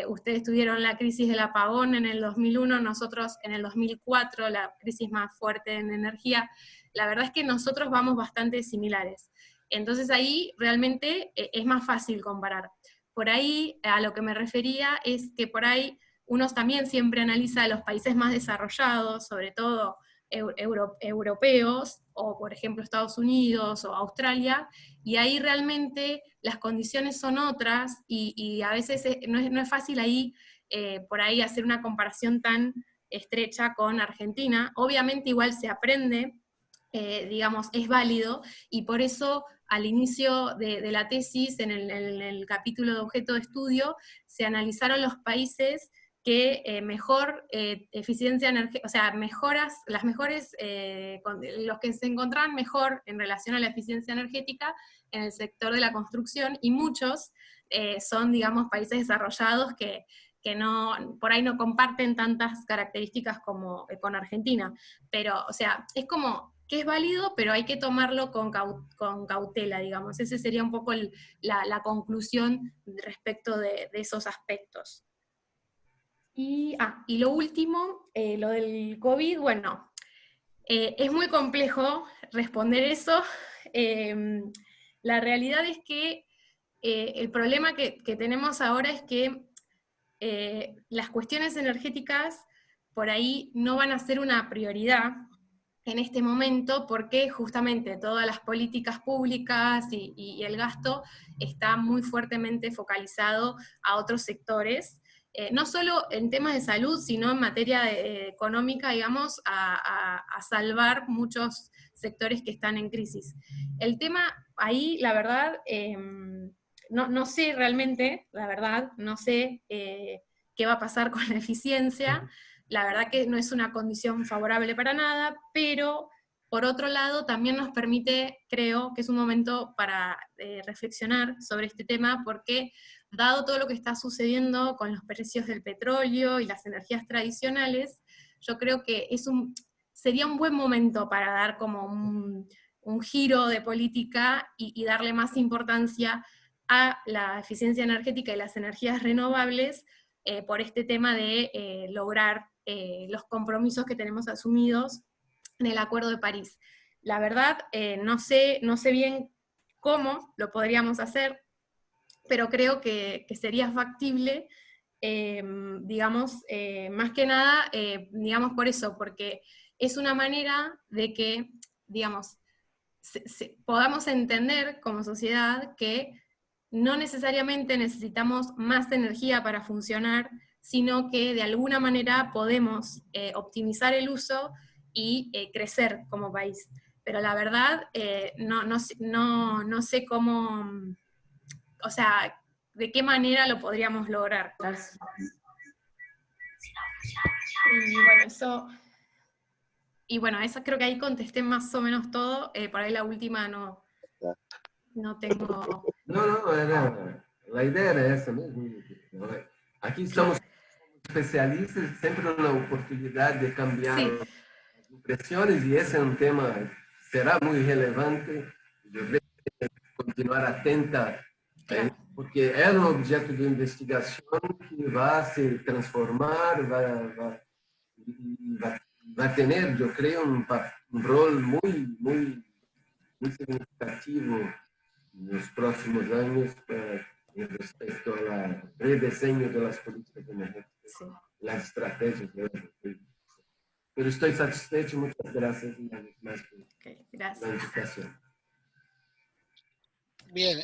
S1: Ustedes tuvieron la crisis del apagón en el 2001, nosotros en el 2004, la crisis más fuerte en energía. La verdad es que nosotros vamos bastante similares. Entonces ahí realmente es más fácil comparar. Por ahí, a lo que me refería es que por ahí uno también siempre analiza los países más desarrollados, sobre todo europeos, o por ejemplo Estados Unidos o Australia, y ahí realmente las condiciones son otras, y a veces no es fácil ahí, por ahí hacer una comparación tan estrecha con Argentina. Obviamente igual se aprende, digamos, es válido, y por eso al inicio de la tesis, en el capítulo de objeto de estudio, se analizaron los países que mejor eficiencia energética, o sea, las mejores, los que se encontraban mejor en relación a la eficiencia energética en el sector de la construcción, y muchos son, digamos, países desarrollados que no, por ahí no comparten tantas características como con Argentina. Pero, o sea, es como que es válido, pero hay que tomarlo con cautela, digamos. Esa sería un poco la conclusión respecto de esos aspectos. Y lo último, lo del COVID, bueno, es muy complejo responder eso. La realidad es que el problema que tenemos ahora es que las cuestiones energéticas por ahí no van a ser una prioridad en este momento, porque justamente todas las políticas públicas y el gasto está muy fuertemente focalizado a otros sectores, no solo en temas de salud, sino en materia económica, digamos, a salvar muchos sectores que están en crisis. El tema ahí, la verdad, no sé realmente, la verdad, no sé qué va a pasar con la eficiencia. La verdad que no es una condición favorable para nada, pero por otro lado también nos permite, creo que es un momento para reflexionar sobre este tema, porque dado todo lo que está sucediendo con los precios del petróleo y las energías tradicionales, yo creo que sería un buen momento para dar como un giro de política y darle más importancia a la eficiencia energética y las energías renovables, por este tema de lograr los compromisos que tenemos asumidos en el Acuerdo de París. La verdad, no sé bien cómo lo podríamos hacer, pero creo que sería factible, digamos, más que nada, digamos por eso, porque es una manera de que, digamos, podamos entender como sociedad que no necesariamente necesitamos más energía para funcionar, sino que de alguna manera podemos optimizar el uso y crecer como país. Pero la verdad, no sé cómo, o sea, de qué manera lo podríamos lograr. Y bueno, eso creo que ahí contesté más o menos todo. Por ahí la última no tengo...
S5: No, la idea era esa mesmo. Aquí somos especialistas, sempre na oportunidade de cambiar as impressões, e esse é um tema que será muito relevante. Eu creio que continuar atenta, porque é um objeto de investigação que vai se transformar, vai ter, eu creio, um rol muito significativo nos próximos años respecto al rediseño de las políticas energéticas, las estrategias de la política. Pero estoy satisfecho, muchas gracias una vez más por la invitación.
S2: Bien,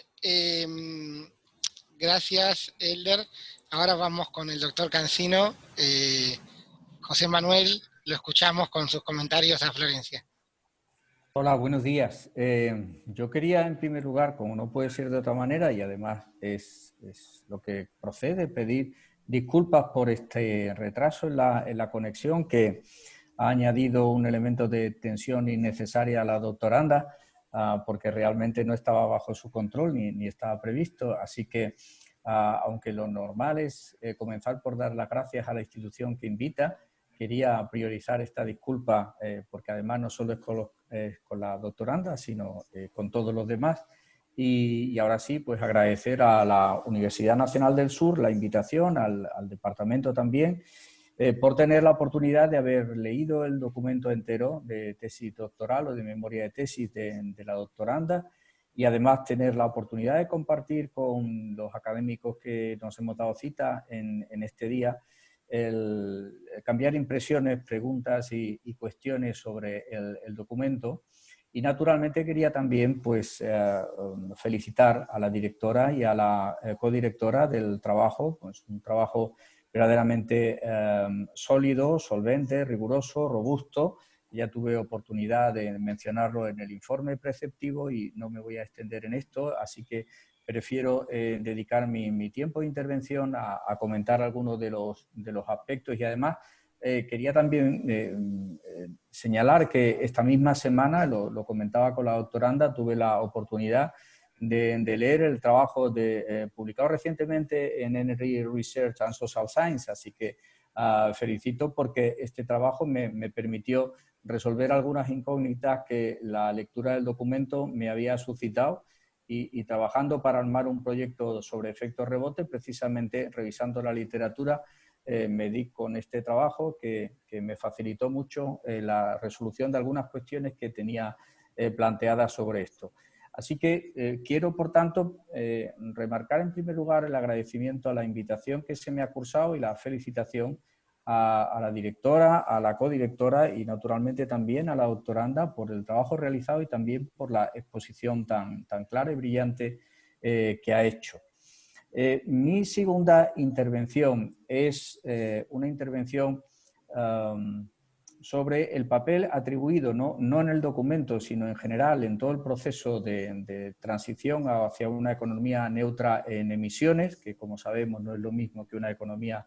S2: gracias, Elder. Ahora vamos con el doctor Cancino. José Manuel, lo escuchamos con sus comentarios a Florencia.
S8: Hola, buenos días. Yo quería, en primer lugar, como no puede ser de otra manera, y además es lo que procede, pedir disculpas por este retraso en la conexión, que ha añadido un elemento de tensión innecesaria a la doctoranda, porque realmente no estaba bajo su control ni estaba previsto. Así que, aunque lo normal es comenzar por dar las gracias a la institución que invita, quería priorizar esta disculpa, porque además no solo es con la doctoranda, sino con todos los demás. Y ahora sí, pues agradecer a la Universidad Nacional del Sur la invitación, al departamento también, por tener la oportunidad de haber leído el documento entero de tesis doctoral o de memoria de tesis de la doctoranda, y además tener la oportunidad de compartir con los académicos que nos hemos dado cita en este día cambiar impresiones, preguntas y cuestiones sobre el documento. Y naturalmente quería también pues, felicitar a la directora y a la codirectora del trabajo, pues un trabajo verdaderamente sólido, solvente, riguroso, robusto. Ya tuve oportunidad de mencionarlo en el informe preceptivo y no me voy a extender en esto, así que prefiero dedicar mi tiempo de intervención a comentar algunos de los aspectos y además quería también señalar que esta misma semana, lo comentaba con la doctoranda, tuve la oportunidad de leer el trabajo publicado recientemente en Energy Research and Social Science, así que felicito porque este trabajo me permitió resolver algunas incógnitas que la lectura del documento me había suscitado y trabajando para armar un proyecto sobre efectos rebote, precisamente revisando la literatura, me di con este trabajo que me facilitó mucho la resolución de algunas cuestiones que tenía planteadas sobre esto. Así que quiero, por tanto, remarcar en primer lugar el agradecimiento a la invitación que se me ha cursado y la felicitación a la directora, a la codirectora y naturalmente también a la doctoranda por el trabajo realizado y también por la exposición tan clara y brillante que ha hecho. Mi segunda intervención es una intervención sobre el papel atribuido, no en el documento, sino en general en todo el proceso de transición hacia una economía neutra en emisiones, que como sabemos no es lo mismo que una economía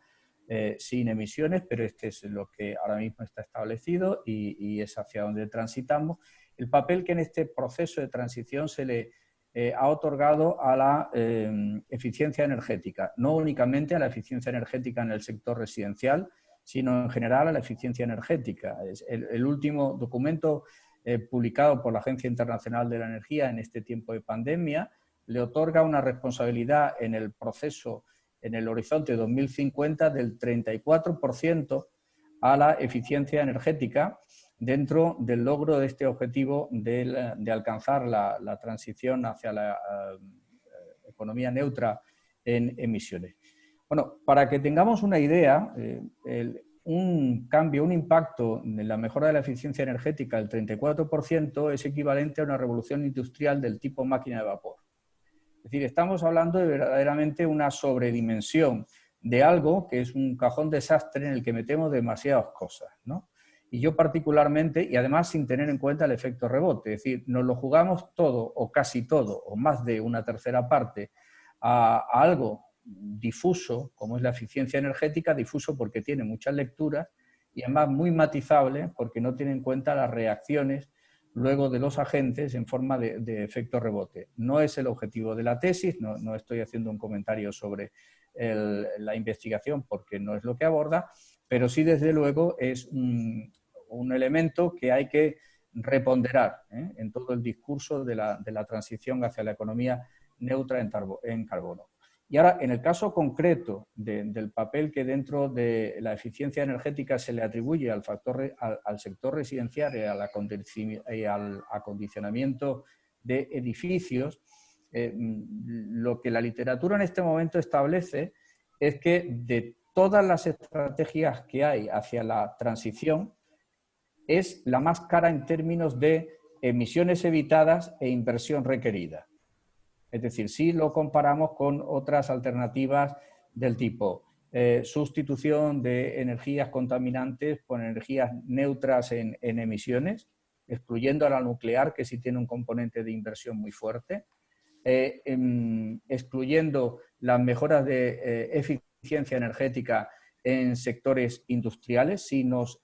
S8: sin emisiones, pero este es lo que ahora mismo está establecido y es hacia donde transitamos. El papel que en este proceso de transición se le ha otorgado a la eficiencia energética, no únicamente a la eficiencia energética en el sector residencial, sino en general a la eficiencia energética. El último documento publicado por la Agencia Internacional de la Energía en este tiempo de pandemia le otorga una responsabilidad en el proceso, en el horizonte 2050, del 34% a la eficiencia energética dentro del logro de este objetivo de alcanzar la transición hacia la economía neutra en emisiones. Bueno, para que tengamos una idea, un cambio, un impacto en la mejora de la eficiencia energética del 34% es equivalente a una revolución industrial del tipo máquina de vapor. Es decir, estamos hablando de verdaderamente una sobredimensión de algo que es un cajón desastre en el que metemos demasiadas cosas, ¿no? Y yo particularmente, y además sin tener en cuenta el efecto rebote, es decir, nos lo jugamos todo o casi todo o más de una tercera parte a algo difuso, como es la eficiencia energética, difuso porque tiene muchas lecturas y además muy matizable porque no tiene en cuenta las reacciones luego de los agentes en forma de efecto rebote. No es el objetivo de la tesis, no estoy haciendo un comentario sobre la investigación porque no es lo que aborda, pero sí desde luego es un elemento que hay que reponderar en todo el discurso de la transición hacia la economía neutra en carbono. Y ahora, en el caso concreto del papel que dentro de la eficiencia energética se le atribuye al sector residencial y al acondicionamiento de edificios, lo que la literatura en este momento establece es que de todas las estrategias que hay hacia la transición, es la más cara en términos de emisiones evitadas e inversión requerida. Es decir, si lo comparamos con otras alternativas del tipo sustitución de energías contaminantes por energías neutras en emisiones, excluyendo a la nuclear, que sí tiene un componente de inversión muy fuerte, excluyendo las mejoras de eficiencia energética en sectores industriales. Si nos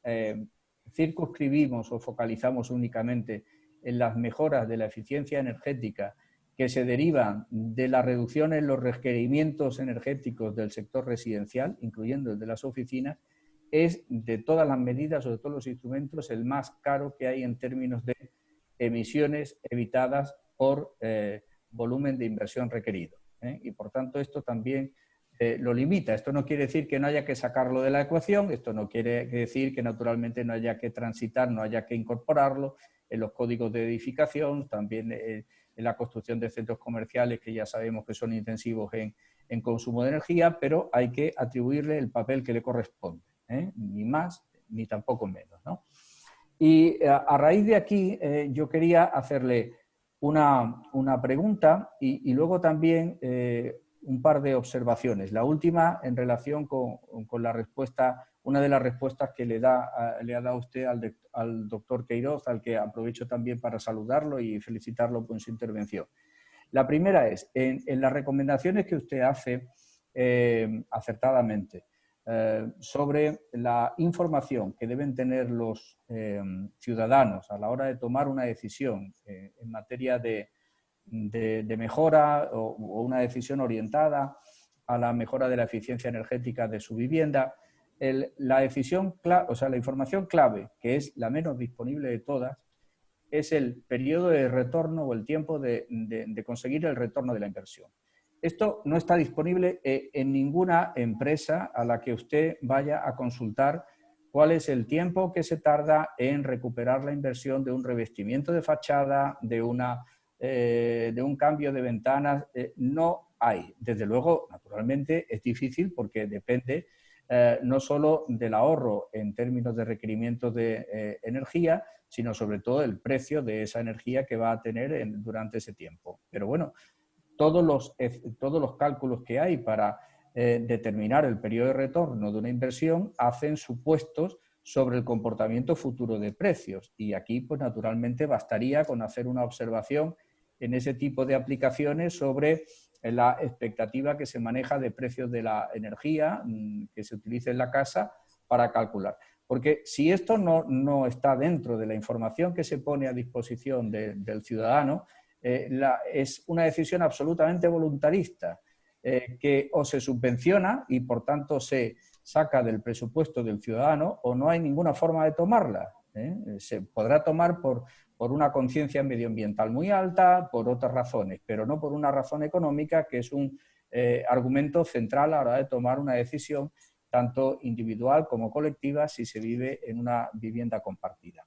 S8: circunscribimos o focalizamos únicamente en las mejoras de la eficiencia energética que se derivan de la reducción en los requerimientos energéticos del sector residencial, incluyendo el de las oficinas, es de todas las medidas o de todos los instrumentos el más caro que hay en términos de emisiones evitadas por volumen de inversión requerido. Y por tanto esto también lo limita. Esto no quiere decir que no haya que sacarlo de la ecuación, esto no quiere decir que naturalmente no haya que transitar, no haya que incorporarlo en los códigos de edificación, también en la construcción de centros comerciales que ya sabemos que son intensivos en en consumo de energía, pero hay que atribuirle el papel que le corresponde, ni más ni tampoco menos, ¿no? Y a raíz de aquí yo quería hacerle una pregunta y luego también un par de observaciones. La última en relación con la respuesta, una de las respuestas que le ha dado usted al doctor Queiroz, al que aprovecho también para saludarlo y felicitarlo por su intervención. La primera es, en las recomendaciones que usted hace acertadamente, sobre la información que deben tener los ciudadanos a la hora de tomar una decisión en materia de mejora o una decisión orientada a la mejora de la eficiencia energética de su vivienda, la información clave, que es la menos disponible de todas, es el periodo de retorno o el tiempo de conseguir el retorno de la inversión. Esto no está disponible en ninguna empresa a la que usted vaya a consultar cuál es el tiempo que se tarda en recuperar la inversión de un revestimiento de fachada, de un cambio de ventanas. No hay. Desde luego, naturalmente, es difícil porque depende no solo del ahorro en términos de requerimientos de energía, sino sobre todo el precio de esa energía que va a tener durante ese tiempo. Pero bueno, todos los cálculos que hay para determinar el periodo de retorno de una inversión hacen supuestos sobre el comportamiento futuro de precios. Y aquí, pues naturalmente, bastaría con hacer una observación en ese tipo de aplicaciones sobre la expectativa que se maneja de precios de la energía que se utilice en la casa para calcular. Porque si esto no está dentro de la información que se pone a disposición del ciudadano, es una decisión absolutamente voluntarista, que o se subvenciona y por tanto se saca del presupuesto del ciudadano o no hay ninguna forma de tomarla. Se podrá tomar por una conciencia medioambiental muy alta, por otras razones, pero no por una razón económica, que es un argumento central a la hora de tomar una decisión tanto individual como colectiva si se vive en una vivienda compartida.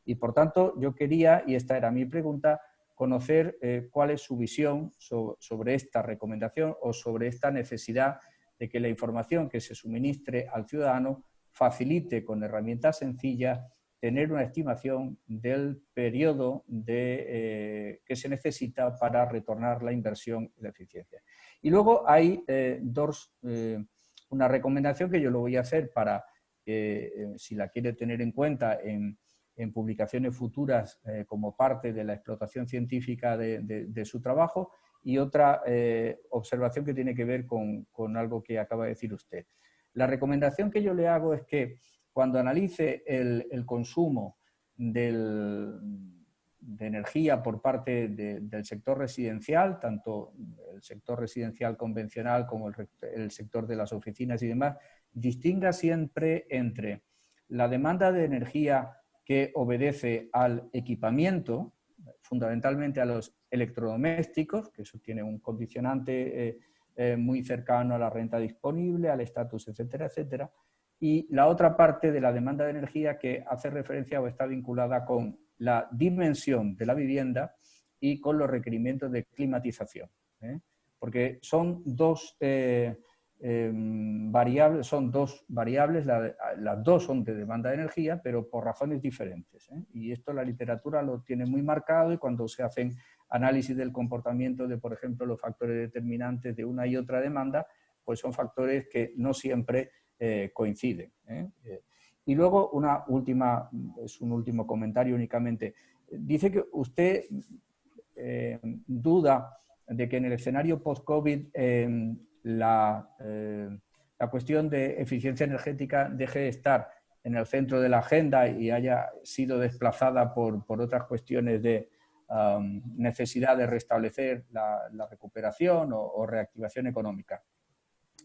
S8: Y por tanto yo quería, y esta era mi pregunta, conocer cuál es su visión sobre esta recomendación o sobre esta necesidad de que la información que se suministre al ciudadano facilite con herramientas sencillas tener una estimación del periodo que se necesita para retornar la inversión y la eficiencia. Y luego hay una recomendación que yo lo voy a hacer para, si la quiere tener en cuenta en publicaciones futuras como parte de la explotación científica de su trabajo, y otra observación que tiene que ver con algo que acaba de decir usted. La recomendación que yo le hago es que cuando analice el consumo de energía por parte del sector residencial, tanto el sector residencial convencional como el sector de las oficinas y demás, distinga siempre entre la demanda de energía que obedece al equipamiento, fundamentalmente a los electrodomésticos, que eso tiene un condicionante muy cercano a la renta disponible, al estatus, etcétera, etcétera, y la otra parte de la demanda de energía que hace referencia o está vinculada con la dimensión de la vivienda y con los requerimientos de climatización, porque son dos variables, las dos son de demanda de energía, pero por razones diferentes, y esto la literatura lo tiene muy marcado, y cuando se hacen análisis del comportamiento de, por ejemplo, los factores determinantes de una y otra demanda, pues son factores que no siempre coinciden. Y luego es un último comentario únicamente. Dice que usted duda de que en el escenario post-COVID la cuestión de eficiencia energética deje de estar en el centro de la agenda y haya sido desplazada por otras cuestiones de necesidad de restablecer la recuperación o reactivación económica.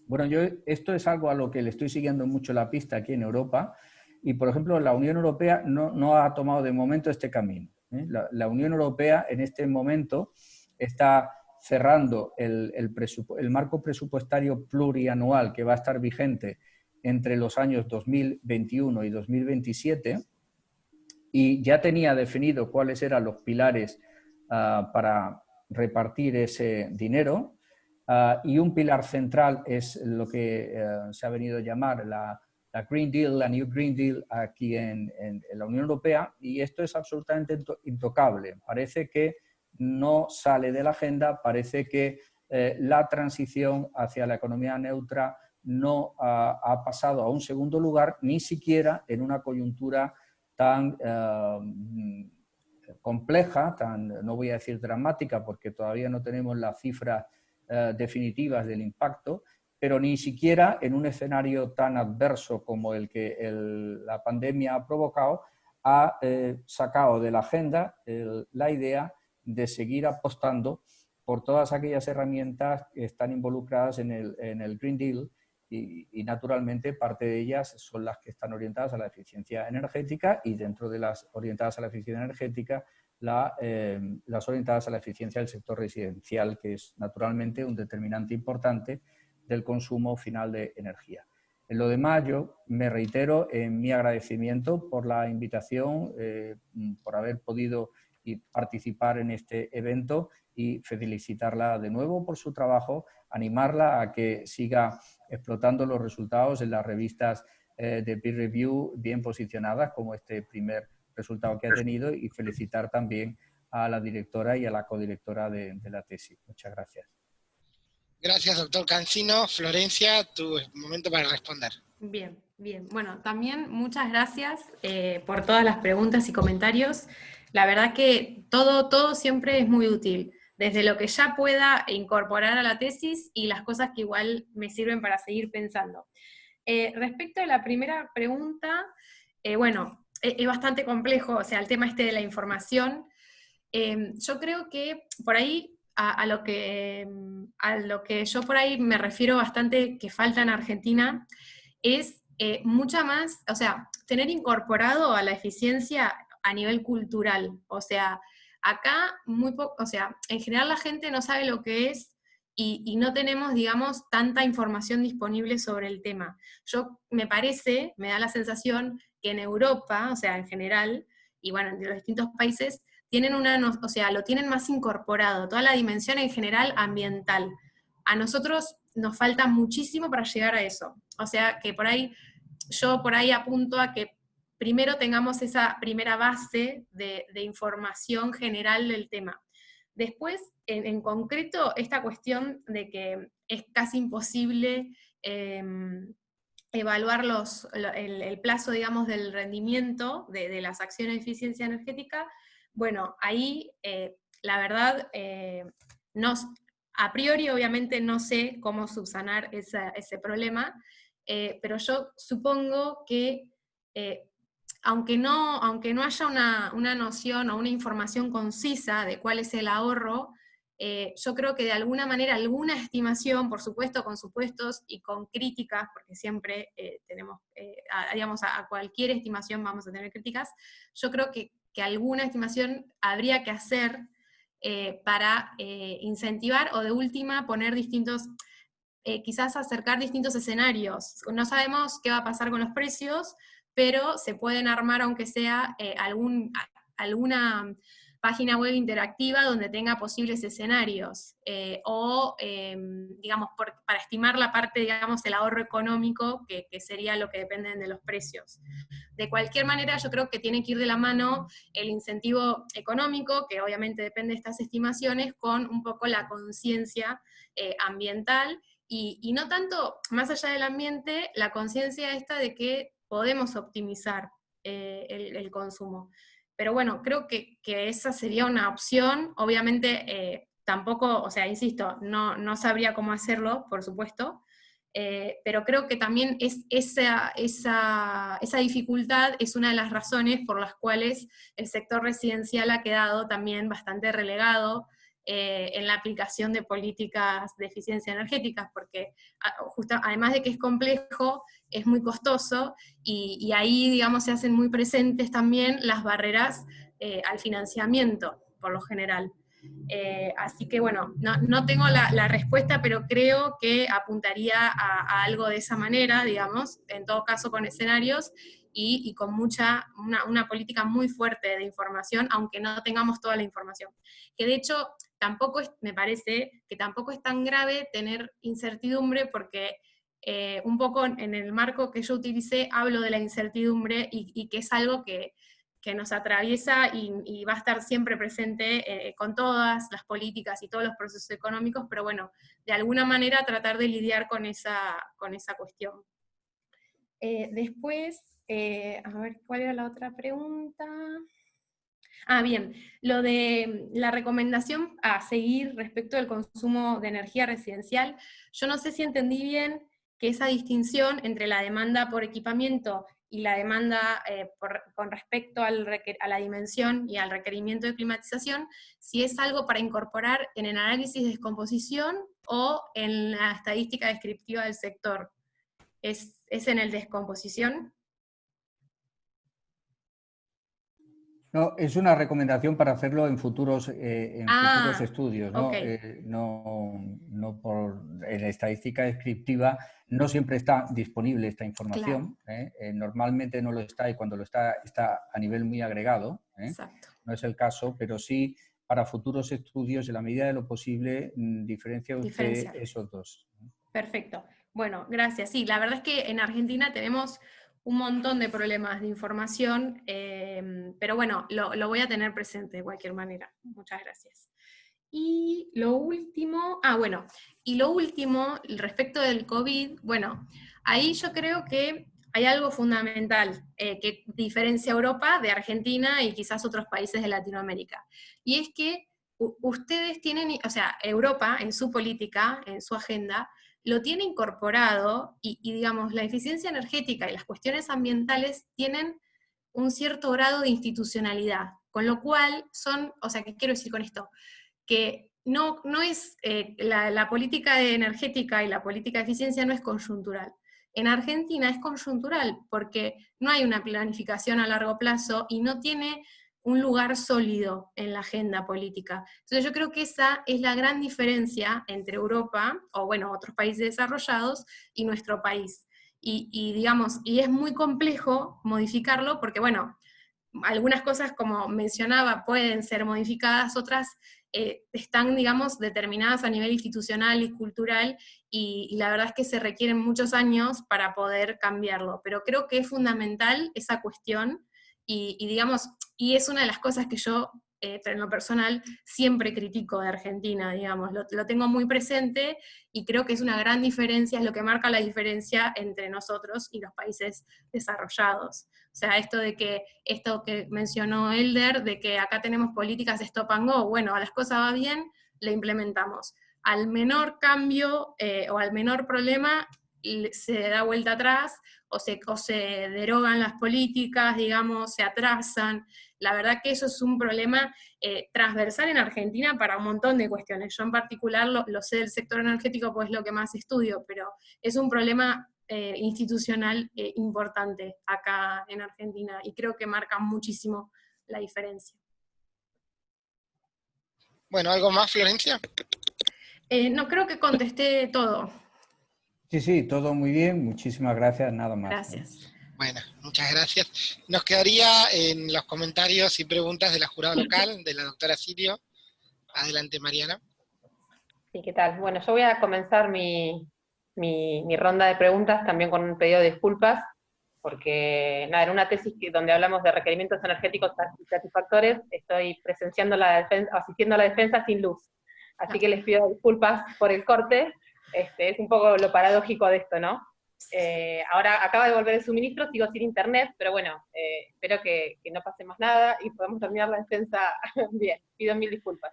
S8: Bueno, esto es algo a lo que le estoy siguiendo mucho la pista aquí en Europa, y por ejemplo la Unión Europea no ha tomado de momento este camino. La Unión Europea en este momento está cerrando el marco presupuestario plurianual que va a estar vigente entre los años 2021 y 2027, y ya tenía definido cuáles eran los pilares para repartir ese dinero. y un pilar central es lo que se ha venido a llamar la Green Deal, la New Green Deal aquí en la Unión Europea, y esto es absolutamente intocable. Parece que no sale de la agenda, parece que la transición hacia la economía neutra no ha pasado a un segundo lugar, ni siquiera en una coyuntura tan compleja, no voy a decir dramática, porque todavía no tenemos las cifras definitivas del impacto, pero ni siquiera en un escenario tan adverso como el que la pandemia ha provocado, ha sacado de la agenda la idea de seguir apostando por todas aquellas herramientas que están involucradas en el Green Deal y naturalmente parte de ellas son las que están orientadas a la eficiencia energética y dentro de las orientadas a la eficiencia energética las orientadas a la eficiencia del sector residencial, que es naturalmente un determinante importante del consumo final de energía. En lo demás, yo me reitero en mi agradecimiento por la invitación, por haber podido participar en este evento y felicitarla de nuevo por su trabajo, animarla a que siga explotando los resultados en las revistas de peer review bien posicionadas, como este primer resultado que ha tenido, y felicitar también a la directora y a la codirectora de la tesis. Muchas gracias.
S2: Gracias, doctor Cancino. Florencia, tu momento para responder.
S1: Bien, bien. Bueno, también muchas gracias por todas las preguntas y comentarios. La verdad que todo siempre es muy útil, desde lo que ya pueda incorporar a la tesis y las cosas que igual me sirven para seguir pensando. Respecto a la primera pregunta, bueno, es bastante complejo, o sea, el tema este de la información. Yo creo que por ahí, a lo que yo por ahí me refiero bastante que falta en Argentina, es mucha más, o sea, tener incorporado a la eficiencia a nivel cultural. O sea, acá o sea, en general la gente no sabe lo que es y no tenemos, digamos, tanta información disponible sobre el tema. Me da la sensación que en Europa, o sea, en general, y bueno, en los distintos países, tienen o sea, lo tienen más incorporado, toda la dimensión en general ambiental. A nosotros nos falta muchísimo para llegar a eso. O sea, que yo por ahí apunto a que primero tengamos esa primera base de información general del tema. Después, en concreto, esta cuestión de que es casi imposible evaluar el plazo, digamos, del rendimiento de las acciones de eficiencia energética. Bueno, ahí la verdad, a priori obviamente no sé cómo subsanar ese problema, pero yo supongo que aunque no haya una noción o una información concisa de cuál es el ahorro, yo creo que de alguna manera alguna estimación, por supuesto con supuestos y con críticas, porque siempre tenemos, digamos, a cualquier estimación vamos a tener críticas, yo creo que alguna estimación habría que hacer para incentivar o de última poner quizás acercar distintos escenarios. No sabemos qué va a pasar con los precios, pero se pueden armar aunque sea alguna página web interactiva donde tenga posibles escenarios, digamos, para estimar la parte, digamos, el ahorro económico, que sería lo que depende de los precios. De cualquier manera, yo creo que tiene que ir de la mano el incentivo económico, que obviamente depende de estas estimaciones, con un poco la conciencia ambiental, y no tanto, más allá del ambiente, la conciencia esta de que podemos optimizar el consumo. Pero bueno, creo que esa sería una opción. Obviamente tampoco, o sea, insisto, no sabría cómo hacerlo, por supuesto, pero creo que también esa dificultad es una de las razones por las cuales el sector residencial ha quedado también bastante relegado en la aplicación de políticas de eficiencia energética, porque además de que es complejo, es muy costoso, y ahí, digamos, se hacen muy presentes también las barreras al financiamiento, por lo general. Así que bueno, no tengo la respuesta, pero creo que apuntaría a algo de esa manera, digamos, en todo caso con escenarios, y con una política muy fuerte de información, aunque no tengamos toda la información. Que de hecho, me parece que tampoco es tan grave tener incertidumbre, porque un poco en el marco que yo utilicé hablo de la incertidumbre y que es algo que nos atraviesa y va a estar siempre presente con todas las políticas y todos los procesos económicos, pero bueno, de alguna manera tratar de lidiar con esa cuestión. Después, a ver, ¿cuál era la otra pregunta? Bien, lo de la recomendación a seguir respecto del consumo de energía residencial, yo no sé si entendí bien que esa distinción entre la demanda por equipamiento y la demanda con respecto a la dimensión y al requerimiento de climatización, si es algo para incorporar en el análisis de descomposición o en la estadística descriptiva del sector. ¿Es en el descomposición?
S8: No, es una recomendación para hacerlo en futuros estudios, ¿no?
S1: Okay.
S8: No en la estadística descriptiva no siempre está disponible esta información. Claro. Normalmente no lo está, y cuando lo está a nivel muy agregado.
S1: Exacto.
S8: No es el caso, pero sí para futuros estudios, en la medida de lo posible, diferencia usted esos dos.
S1: Perfecto. Bueno, gracias. Sí, la verdad es que en Argentina tenemos un montón de problemas de información, pero bueno, lo voy a tener presente de cualquier manera. Muchas gracias. Y lo último, respecto del COVID, bueno, ahí yo creo que hay algo fundamental que diferencia a Europa de Argentina y quizás otros países de Latinoamérica. Y es que ustedes tienen, o sea, Europa en su política, en su agenda, lo tiene incorporado y digamos, la eficiencia energética y las cuestiones ambientales tienen un cierto grado de institucionalidad, con lo cual ¿qué quiero decir con esto? Que no es, la política energética y la política de eficiencia no es conjuntural. En Argentina es conjuntural porque no hay una planificación a largo plazo y no tiene un lugar sólido en la agenda política. Entonces yo creo que esa es la gran diferencia entre Europa, o bueno, otros países desarrollados, y nuestro país. Digamos, y es muy complejo modificarlo porque, bueno, algunas cosas, como mencionaba, pueden ser modificadas, otras están, digamos, determinadas a nivel institucional y cultural, y la verdad es que se requieren muchos años para poder cambiarlo. Pero creo que es fundamental esa cuestión, digamos, y es una de las cosas que yo, en lo personal, siempre critico de Argentina, digamos, lo tengo muy presente, y creo que es una gran diferencia, es lo que marca la diferencia entre nosotros y los países desarrollados. O sea, esto que mencionó Elder, de que acá tenemos políticas de stop and go, bueno, a las cosas va bien, le implementamos. Al menor cambio o al menor problema, se da vuelta atrás, o se derogan las políticas, digamos, se atrasan. La verdad que eso es un problema transversal en Argentina para un montón de cuestiones. Yo en particular lo sé del sector energético, pues es lo que más estudio, pero es un problema institucional importante acá en Argentina, y creo que marca muchísimo la diferencia.
S2: Bueno, ¿algo más, Florencia?
S1: No, creo que contesté todo.
S8: Sí, todo muy bien, muchísimas gracias, nada más.
S1: Gracias.
S2: Bueno, muchas gracias. Nos quedaría en los comentarios y preguntas de la jurada local, de la doctora Sirio. Adelante, Mariana.
S6: Sí, ¿qué tal? Bueno, yo voy a comenzar mi ronda de preguntas también con un pedido de disculpas, porque nada, en una tesis donde hablamos de requerimientos energéticos satisfactores, estoy presenciando asistiendo a la defensa sin luz. Así que les pido disculpas por el corte. Es un poco lo paradójico de esto, ¿no? Ahora acaba de volver el suministro, sigo sin internet, pero bueno, espero que no pase más nada y podamos terminar la defensa bien. Pido 1000 disculpas.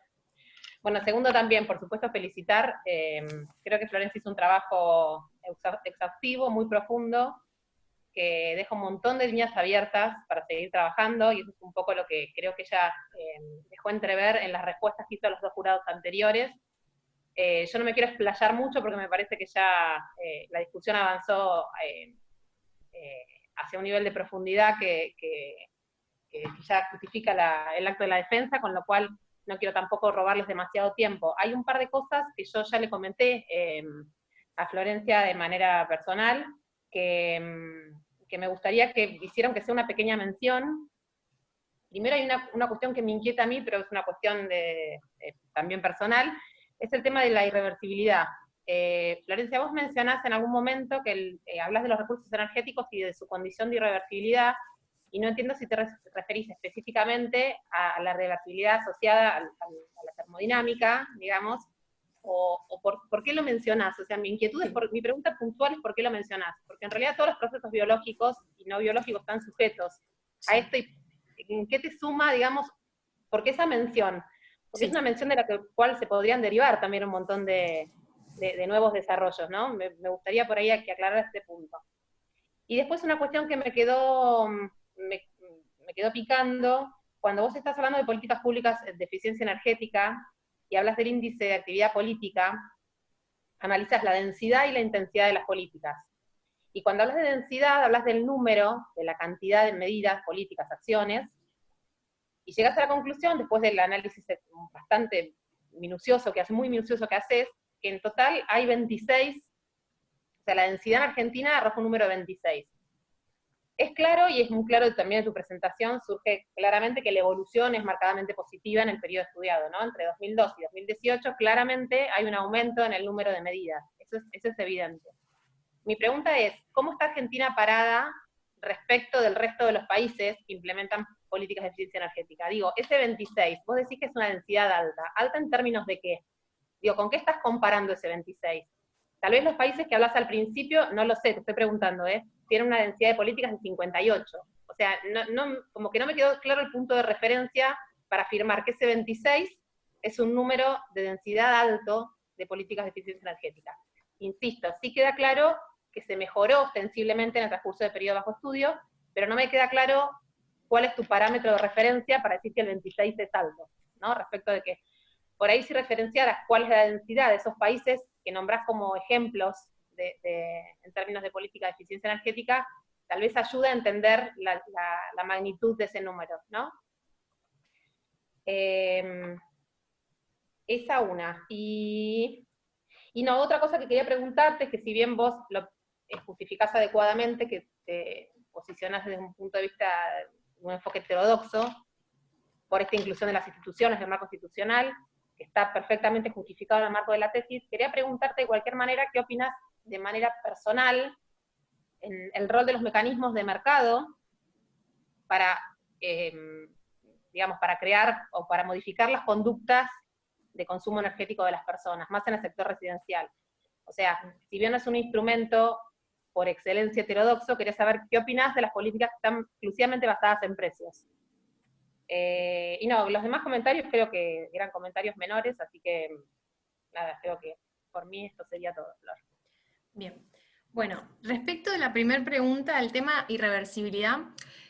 S6: Bueno, segundo también, por supuesto, felicitar. Creo que Florencia hizo un trabajo exhaustivo, muy profundo, que deja un montón de líneas abiertas para seguir trabajando, y eso es un poco lo que creo que ella dejó entrever en las respuestas que hizo a los dos jurados anteriores. Yo no me quiero explayar mucho porque me parece que ya la discusión avanzó hacia un nivel de profundidad que ya justifica el acto de la defensa, con lo cual no quiero tampoco robarles demasiado tiempo. Hay un par de cosas que yo ya le comenté a Florencia de manera personal, que que me gustaría que hicieran que sea una pequeña mención. Primero hay una cuestión que me inquieta a mí, pero es una cuestión también personal, es el tema de la irreversibilidad. Florencia, vos mencionás en algún momento que hablas de los recursos energéticos y de su condición de irreversibilidad, y no entiendo si te referís específicamente a la reversibilidad asociada a la termodinámica, digamos, o por qué lo mencionás. O sea, mi pregunta puntual es por qué lo mencionás, porque en realidad todos los procesos biológicos y no biológicos están sujetos a esto, y ¿en qué te suma, digamos, por qué esa mención? Porque es una mención de la cual se podrían derivar también un montón de nuevos desarrollos, ¿no? Me gustaría por ahí que aclarar este punto. Y después una cuestión que me quedó picando, cuando vos estás hablando de políticas públicas de eficiencia energética, y hablas del índice de actividad política, analizas la densidad y la intensidad de las políticas. Y cuando hablas de densidad, hablas del número, de la cantidad de medidas, políticas, acciones, y llegas a la conclusión, después del análisis bastante minucioso muy minucioso que haces, que en total hay 26, o sea, la densidad en Argentina arroja un número de 26. Es claro, y es muy claro también de tu presentación, surge claramente que la evolución es marcadamente positiva en el periodo estudiado, ¿no? Entre 2002 y 2018, claramente hay un aumento en el número de medidas. Eso es evidente. Mi pregunta es, ¿cómo está Argentina parada respecto del resto de los países que implementan políticas de eficiencia energética? Digo, ese 26, vos decís que es una densidad alta. ¿Alta en términos de qué? Digo, ¿con qué estás comparando ese 26? Tal vez los países que hablas al principio, no lo sé, te estoy preguntando, tienen una densidad de políticas de 58. O sea, como que no me quedó claro el punto de referencia para afirmar que ese 26 es un número de densidad alto de políticas de eficiencia energética. Insisto, sí queda claro que se mejoró ostensiblemente en el transcurso del periodo bajo estudio, pero no me queda claro cuál es tu parámetro de referencia para decir que el 26 es alto, ¿no? Respecto de que, por ahí si referenciaras cuál es la densidad de esos países que nombrás como ejemplos en términos de política de eficiencia energética, tal vez ayuda a entender la magnitud de ese número, ¿no? Esa una. Y no, otra cosa que quería preguntarte es que si bien vos lo justificás adecuadamente, que te posicionás desde un punto de vista, un enfoque heterodoxo, por esta inclusión de las instituciones del marco constitucional, que está perfectamente justificado en el marco de la tesis, quería preguntarte de cualquier manera qué opinas de manera personal en el rol de los mecanismos de mercado para, digamos, para crear o para modificar las conductas de consumo energético de las personas, más en el sector residencial. O sea, si bien no es un instrumento por excelencia heterodoxo, quería saber qué opinás de las políticas que están exclusivamente basadas en precios. Y no, los demás comentarios creo que eran comentarios menores, así que nada, creo que por mí esto sería todo, Flor.
S1: Bien. Bueno, respecto de la primera pregunta, el tema irreversibilidad,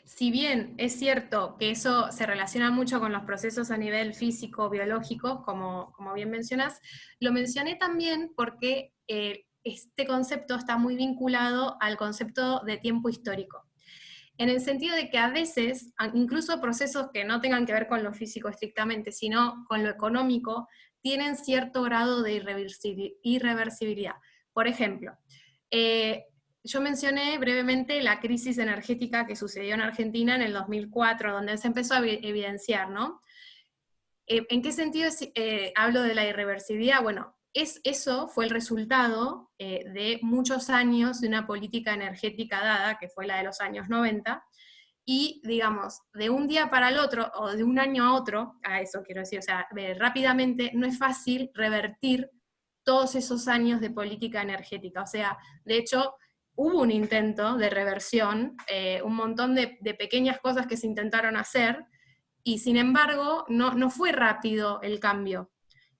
S1: si bien es cierto que eso se relaciona mucho con los procesos a nivel físico, biológico, como bien mencionás, lo mencioné también porque este concepto está muy vinculado al concepto de tiempo histórico. En el sentido de que a veces, incluso procesos que no tengan que ver con lo físico estrictamente, sino con lo económico, tienen cierto grado de irreversibilidad. Por ejemplo, yo mencioné brevemente la crisis energética que sucedió en Argentina en el 2004, donde se empezó a evidenciar, ¿no? ¿En qué sentido hablo de la irreversibilidad? Bueno, eso fue el resultado de muchos años de una política energética dada, que fue la de los años 90, y digamos, de un día para el otro, o de un año a otro, a eso quiero decir, o sea, rápidamente no es fácil revertir todos esos años de política energética. O sea, de hecho, hubo un intento de reversión, un montón de pequeñas cosas que se intentaron hacer, y sin embargo, no fue rápido el cambio.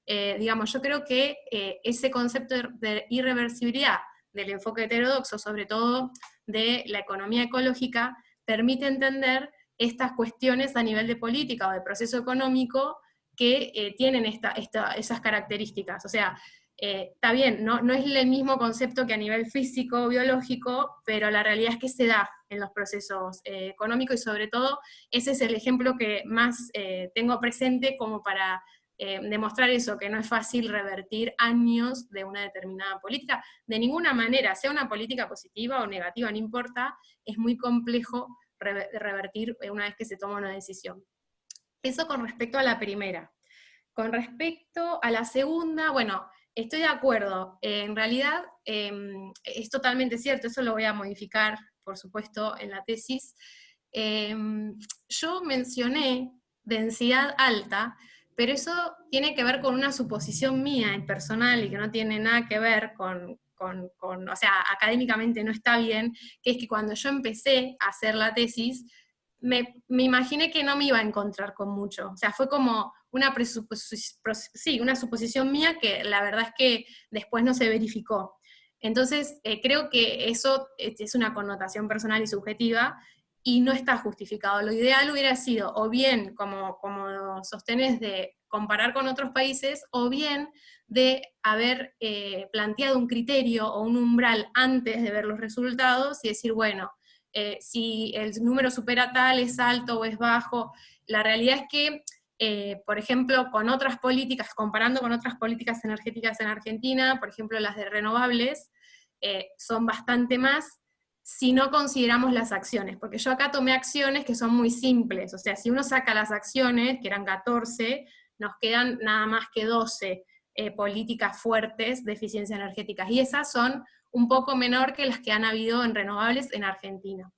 S1: Digamos, yo creo que ese concepto de irreversibilidad del enfoque heterodoxo, sobre todo de la economía ecológica, permite entender estas cuestiones a nivel de política o de proceso económico que tienen esas características. O sea, está bien, no es el mismo concepto que a nivel físico, biológico, pero la realidad es que se da en los procesos económicos, y sobre todo ese es el ejemplo que más tengo presente como para demostrar eso, que no es fácil revertir años de una determinada política, de ninguna manera, sea una política positiva o negativa, no importa, es muy complejo revertir una vez que se toma una decisión. Eso con respecto a la primera. Con respecto a la segunda, bueno, estoy de acuerdo, en realidad es totalmente cierto, eso lo voy a modificar, por supuesto, en la tesis. Yo mencioné densidad alta, pero eso tiene que ver con una suposición mía en personal y que no tiene nada que ver con, o sea, académicamente no está bien, que es que cuando yo empecé a hacer la tesis, me imaginé que no me iba a encontrar con mucho. O sea, fue como una suposición mía que la verdad es que después no se verificó. Entonces, creo que eso es una connotación personal y subjetiva, y no está justificado. Lo ideal hubiera sido, o bien, como sostenés, de comparar con otros países, o bien de haber planteado un criterio o un umbral antes de ver los resultados y decir, bueno, si el número supera tal, es alto o es bajo. La realidad es que, por ejemplo, con otras políticas, comparando con otras políticas energéticas en Argentina, por ejemplo las de renovables, son bastante más, si no consideramos las acciones, porque yo acá tomé acciones que son muy simples, o sea, si uno saca las acciones, que eran 14, nos quedan nada más que 12 políticas fuertes de eficiencia energética, y esas son un poco menor que las que han habido en renovables en Argentina.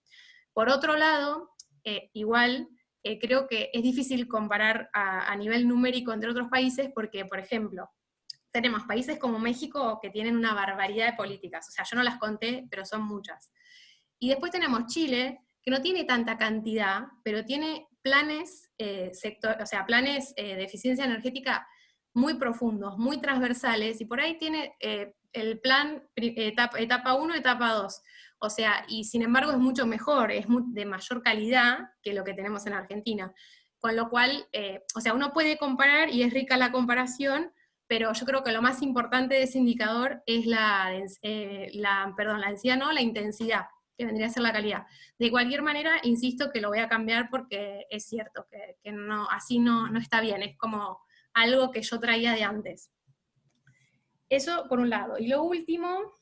S1: Por otro lado, igual, creo que es difícil comparar a nivel numérico entre otros países, porque, por ejemplo, tenemos países como México que tienen una barbaridad de políticas, o sea, yo no las conté, pero son muchas. Y después tenemos Chile, que no tiene tanta cantidad, pero tiene planes, planes de eficiencia energética muy profundos, muy transversales, y por ahí tiene el plan etapa 1, etapa 2. O sea, y sin embargo es mucho mejor, es de mayor calidad que lo que tenemos en Argentina. Con lo cual, o sea, uno puede comparar, y es rica la comparación, pero yo creo que lo más importante de ese indicador es la densidad, no, la intensidad, que vendría a ser la calidad. De cualquier manera, insisto que lo voy a cambiar porque es cierto que no, así no está bien, es como algo que yo traía de antes. Eso por un lado. Y lo último,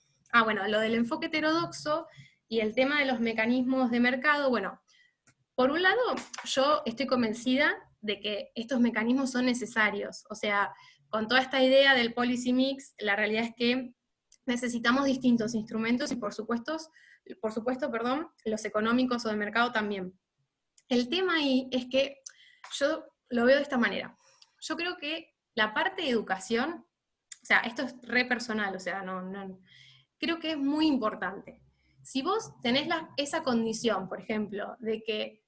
S1: bueno, lo del enfoque heterodoxo y el tema de los mecanismos de mercado. Bueno, por un lado, yo estoy convencida de que estos mecanismos son necesarios. O sea, con toda esta idea del policy mix, la realidad es que necesitamos distintos instrumentos y por supuesto, los económicos o de mercado también. El tema ahí es que yo lo veo de esta manera. Yo creo que la parte de educación, o sea, esto es re personal, o sea, creo que es muy importante. Si vos tenés esa condición, por ejemplo, de que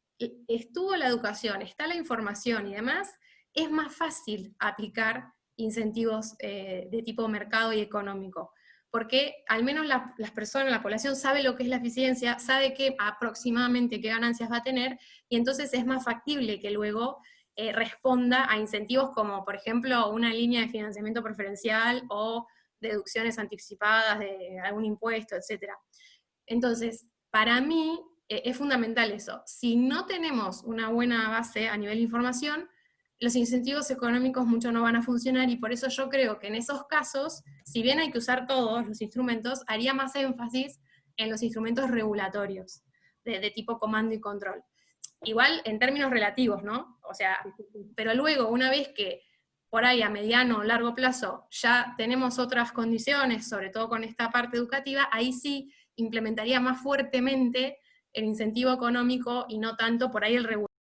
S1: estuvo la educación, está la información y demás, es más fácil aplicar incentivos de tipo mercado y económico, porque al menos las personas, la población sabe lo que es la eficiencia, sabe aproximadamente qué ganancias va a tener, y entonces es más factible que luego responda a incentivos como, por ejemplo, una línea de financiamiento preferencial o deducciones anticipadas de algún impuesto, etc. Entonces, para mí es fundamental eso. Si no tenemos una buena base a nivel de información, los incentivos económicos mucho no van a funcionar, y por eso yo creo que en esos casos, si bien hay que usar todos los instrumentos, haría más énfasis en los instrumentos regulatorios, de tipo comando y control. Igual en términos relativos, ¿no? O sea, pero luego, una vez que por ahí a mediano o largo plazo ya tenemos otras condiciones, sobre todo con esta parte educativa, ahí sí implementaría más fuertemente el incentivo económico y no tanto por ahí el regulador.